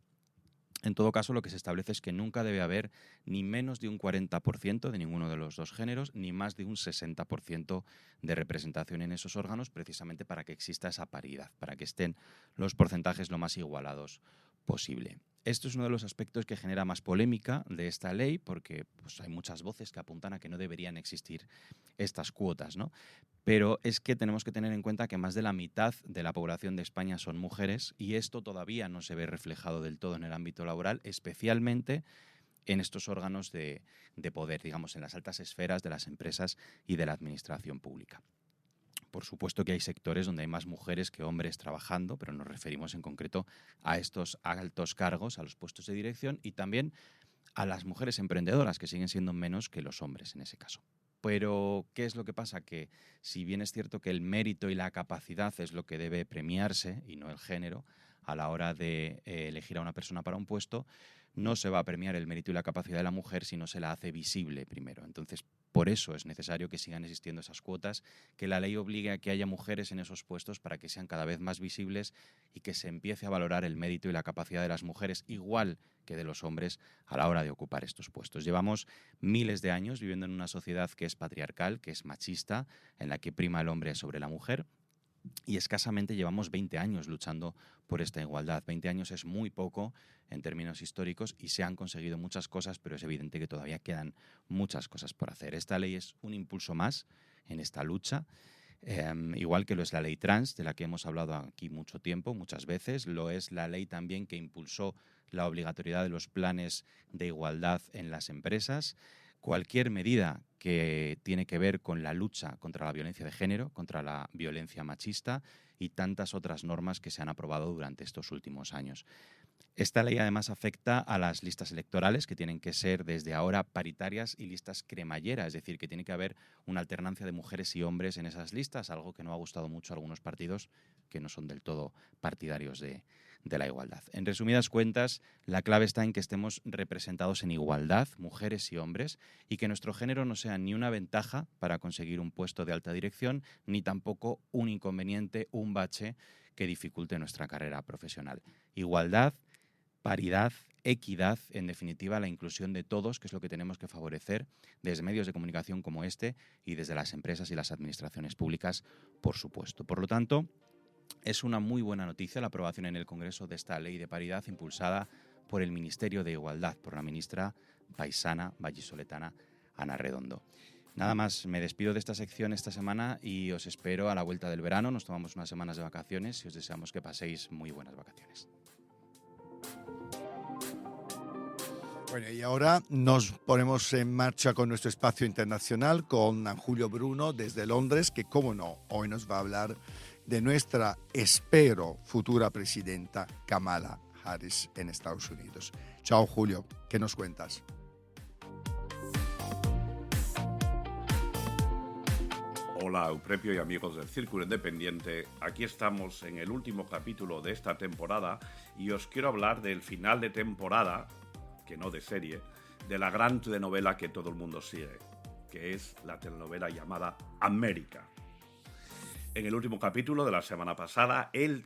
En todo caso, lo que se establece es que nunca debe haber ni menos de un 40% de ninguno de los dos géneros, ni más de un 60% de representación en esos órganos, precisamente para que exista esa paridad, para que estén los porcentajes lo más igualados posible. Esto es uno de los aspectos que genera más polémica de esta ley, porque pues, hay muchas voces que apuntan a que no deberían existir estas cuotas, ¿no? Pero es que tenemos que tener en cuenta que más de la mitad de la población de España son mujeres y esto todavía no se ve reflejado del todo en el ámbito laboral, especialmente en estos órganos de poder, digamos, en las altas esferas de las empresas y de la administración pública. Por supuesto que hay sectores donde hay más mujeres que hombres trabajando, pero nos referimos en concreto a estos altos cargos, a los puestos de dirección y también a las mujeres emprendedoras, que siguen siendo menos que los hombres en ese caso. Pero, ¿qué es lo que pasa? Que si bien es cierto que el mérito y la capacidad es lo que debe premiarse, y no el género, a la hora de elegir a una persona para un puesto, no se va a premiar el mérito y la capacidad de la mujer si no se la hace visible primero. Entonces, por eso es necesario que sigan existiendo esas cuotas, que la ley obligue a que haya mujeres en esos puestos para que sean cada vez más visibles y que se empiece a valorar el mérito y la capacidad de las mujeres igual que de los hombres a la hora de ocupar estos puestos. Llevamos miles de años viviendo en una sociedad que es patriarcal, que es machista, en la que prima el hombre sobre la mujer. Y escasamente llevamos 20 años luchando por esta igualdad. 20 años es muy poco en términos históricos y se han conseguido muchas cosas, pero es evidente que todavía quedan muchas cosas por hacer. Esta ley es un impulso más en esta lucha, igual que lo es la ley trans, de la que hemos hablado aquí mucho tiempo, muchas veces. Lo es la ley también que impulsó la obligatoriedad de los planes de igualdad en las empresas. Cualquier medida que tiene que ver con la lucha contra la violencia de género, contra la violencia machista y tantas otras normas que se han aprobado durante estos últimos años. Esta ley además afecta a las listas electorales, que tienen que ser desde ahora paritarias y listas cremallera, es decir, que tiene que haber una alternancia de mujeres y hombres en esas listas, algo que no ha gustado mucho a algunos partidos que no son del todo partidarios de la igualdad. En resumidas cuentas, la clave está en que estemos representados en igualdad, mujeres y hombres, y que nuestro género no sea ni una ventaja para conseguir un puesto de alta dirección, ni tampoco un inconveniente, un bache que dificulte nuestra carrera profesional. Igualdad, paridad, equidad, en definitiva la inclusión de todos, que es lo que tenemos que favorecer desde medios de comunicación como este y desde las empresas y las administraciones públicas, por supuesto. Por lo tanto, es una muy buena noticia la aprobación en el Congreso de esta ley de paridad impulsada por el Ministerio de Igualdad, por la ministra paisana vallisoletana Ana Redondo. Nada más, me despido de esta sección esta semana y os espero a la vuelta del verano. Nos tomamos unas semanas de vacaciones y os deseamos que paséis muy buenas vacaciones. Bueno, y ahora nos ponemos en marcha con nuestro espacio internacional con Julio Bruno desde Londres, que como no, hoy nos va a hablar de nuestra, espero, futura presidenta Kamala Harris en Estados Unidos. Chao Julio, ¿qué nos cuentas? Hola Euprepio y amigos del Círculo Independiente, aquí estamos en el último capítulo de esta temporada y os quiero hablar del final de temporada, que no de serie, de la gran telenovela que todo el mundo sigue, que es la telenovela llamada América. En el último capítulo de la semana pasada, el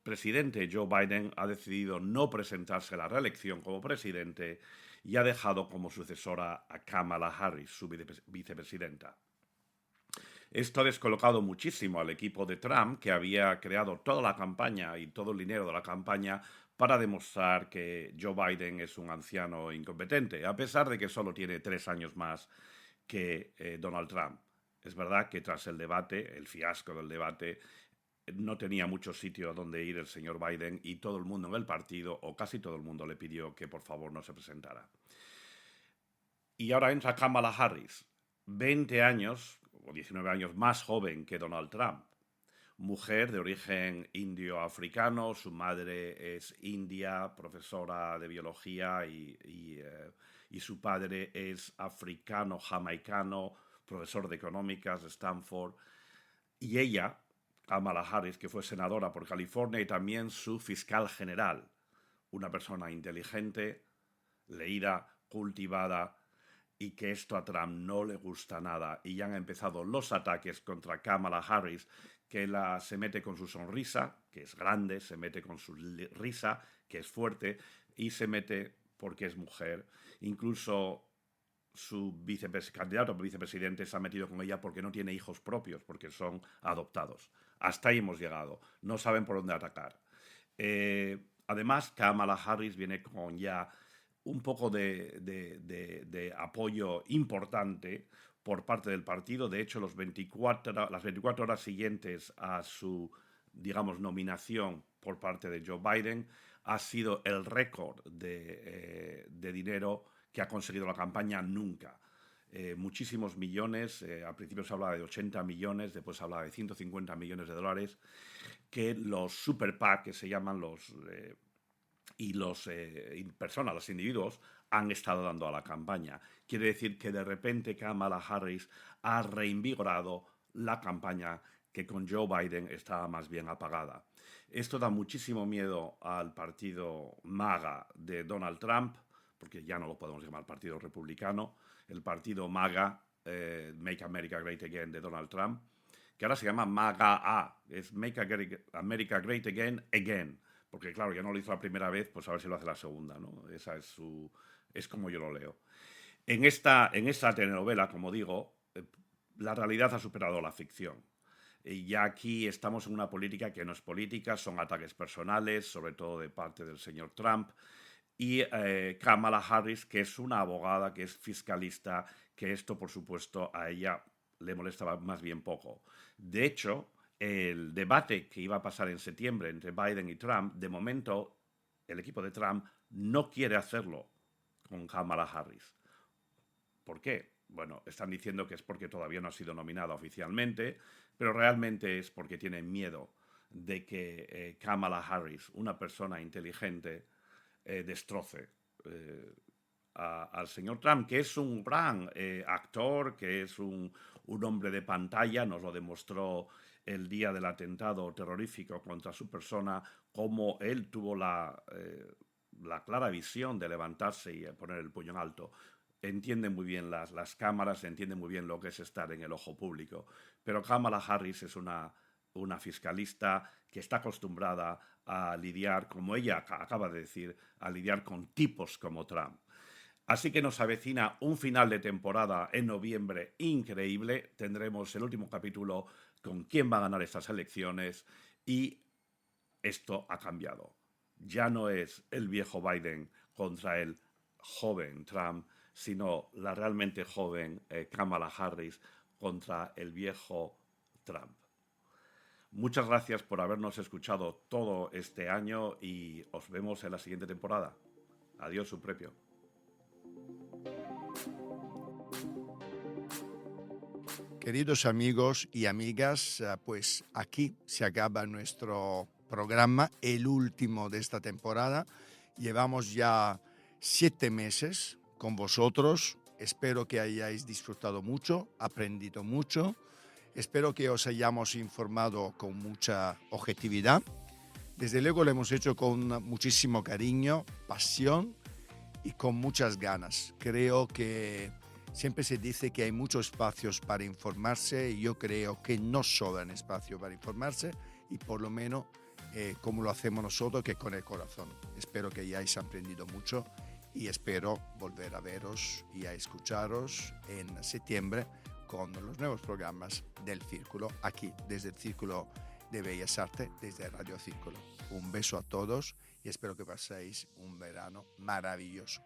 presidente Joe Biden ha decidido no presentarse a la reelección como presidente y ha dejado como sucesora a Kamala Harris, su vicepresidenta. Esto ha descolocado muchísimo al equipo de Trump, que había creado toda la campaña y todo el dinero de la campaña para demostrar que Joe Biden es un anciano incompetente, a pesar de que solo tiene 3 años más que Donald Trump. Es verdad que tras el debate, el fiasco del debate, no tenía mucho sitio a donde ir el señor Biden y todo el mundo en el partido, o casi todo el mundo, le pidió que por favor no se presentara. Y ahora entra Kamala Harris, 20 años o 19 años más joven que Donald Trump. Mujer de origen indio-africano, su madre es india, profesora de biología y su padre es africano-jamaicano, profesor de económicas de Stanford. Y ella, Kamala Harris, que fue senadora por California y también su fiscal general, una persona inteligente, leída, cultivada, y que esto a Trump no le gusta nada. Y ya han empezado los ataques contra Kamala Harris, que se mete con su sonrisa, que es grande, se mete con su risa, que es fuerte, y se mete porque es mujer. Incluso su candidato a vicepresidente se ha metido con ella porque no tiene hijos propios, porque son adoptados. Hasta ahí hemos llegado. No saben por dónde atacar. Además, Kamala Harris viene con ya un poco de apoyo importante por parte del partido. De hecho, las 24 horas siguientes a su, digamos, nominación por parte de Joe Biden ha sido el récord de dinero que ha conseguido la campaña nunca. Muchísimos millones, al principio se hablaba de 80 millones, después se hablaba de 150 millones de dólares, que los super PAC, que se llaman los personas, los individuos, han estado dando a la campaña. Quiere decir que de repente Kamala Harris ha reinvigorado la campaña que con Joe Biden estaba más bien apagada. Esto da muchísimo miedo al partido MAGA de Donald Trump, porque ya no lo podemos llamar partido republicano, el partido MAGA, Make America Great Again de Donald Trump, que ahora se llama MAGA-A, es Make America Great Again, porque claro, ya no lo hizo la primera vez, pues a ver si lo hace la segunda, ¿no? Esa es como yo lo leo. En esta telenovela, como digo, la realidad ha superado la ficción. Y ya aquí estamos en una política que no es política, son ataques personales, sobre todo de parte del señor Trump, y Kamala Harris, que es una abogada, que es fiscalista, que esto, por supuesto, a ella le molestaba más bien poco. De hecho, el debate que iba a pasar en septiembre entre Biden y Trump, de momento, el equipo de Trump no quiere hacerlo con Kamala Harris. ¿Por qué? Bueno, están diciendo que es porque todavía no ha sido nominada oficialmente, pero realmente es porque tienen miedo de que Kamala Harris, una persona inteligente, destroce al señor Trump, que es un gran actor, que es un hombre de pantalla. Nos lo demostró el día del atentado terrorífico contra su persona, cómo él tuvo la clara visión de levantarse y poner el puño en alto. Entiende muy bien las cámaras, entiende muy bien lo que es estar en el ojo público. Pero Kamala Harris es una fiscalista que está acostumbrada a lidiar, como ella acaba de decir, a lidiar con tipos como Trump. Así que nos avecina un final de temporada en noviembre increíble. Tendremos el último capítulo con quién va a ganar estas elecciones y esto ha cambiado. Ya no es el viejo Biden contra el joven Trump, sino la realmente joven Kamala Harris contra el viejo Trump. Muchas gracias por habernos escuchado todo este año y os vemos en la siguiente temporada. Adiós, Subprepio. Queridos amigos y amigas, pues aquí se acaba nuestro programa, el último de esta temporada. Llevamos ya 7 meses con vosotros. Espero que hayáis disfrutado mucho, aprendido mucho. Espero que os hayamos informado con mucha objetividad. Desde luego lo hemos hecho con muchísimo cariño, pasión y con muchas ganas. Creo que siempre se dice que hay muchos espacios para informarse y yo creo que no sobran espacios para informarse y por lo menos como lo hacemos nosotros, que con el corazón. Espero que hayáis aprendido mucho y espero volver a veros y a escucharos en septiembre con los nuevos programas del Círculo, aquí desde el Círculo de Bellas Artes, desde Radio Círculo. Un beso a todos y espero que paséis un verano maravilloso.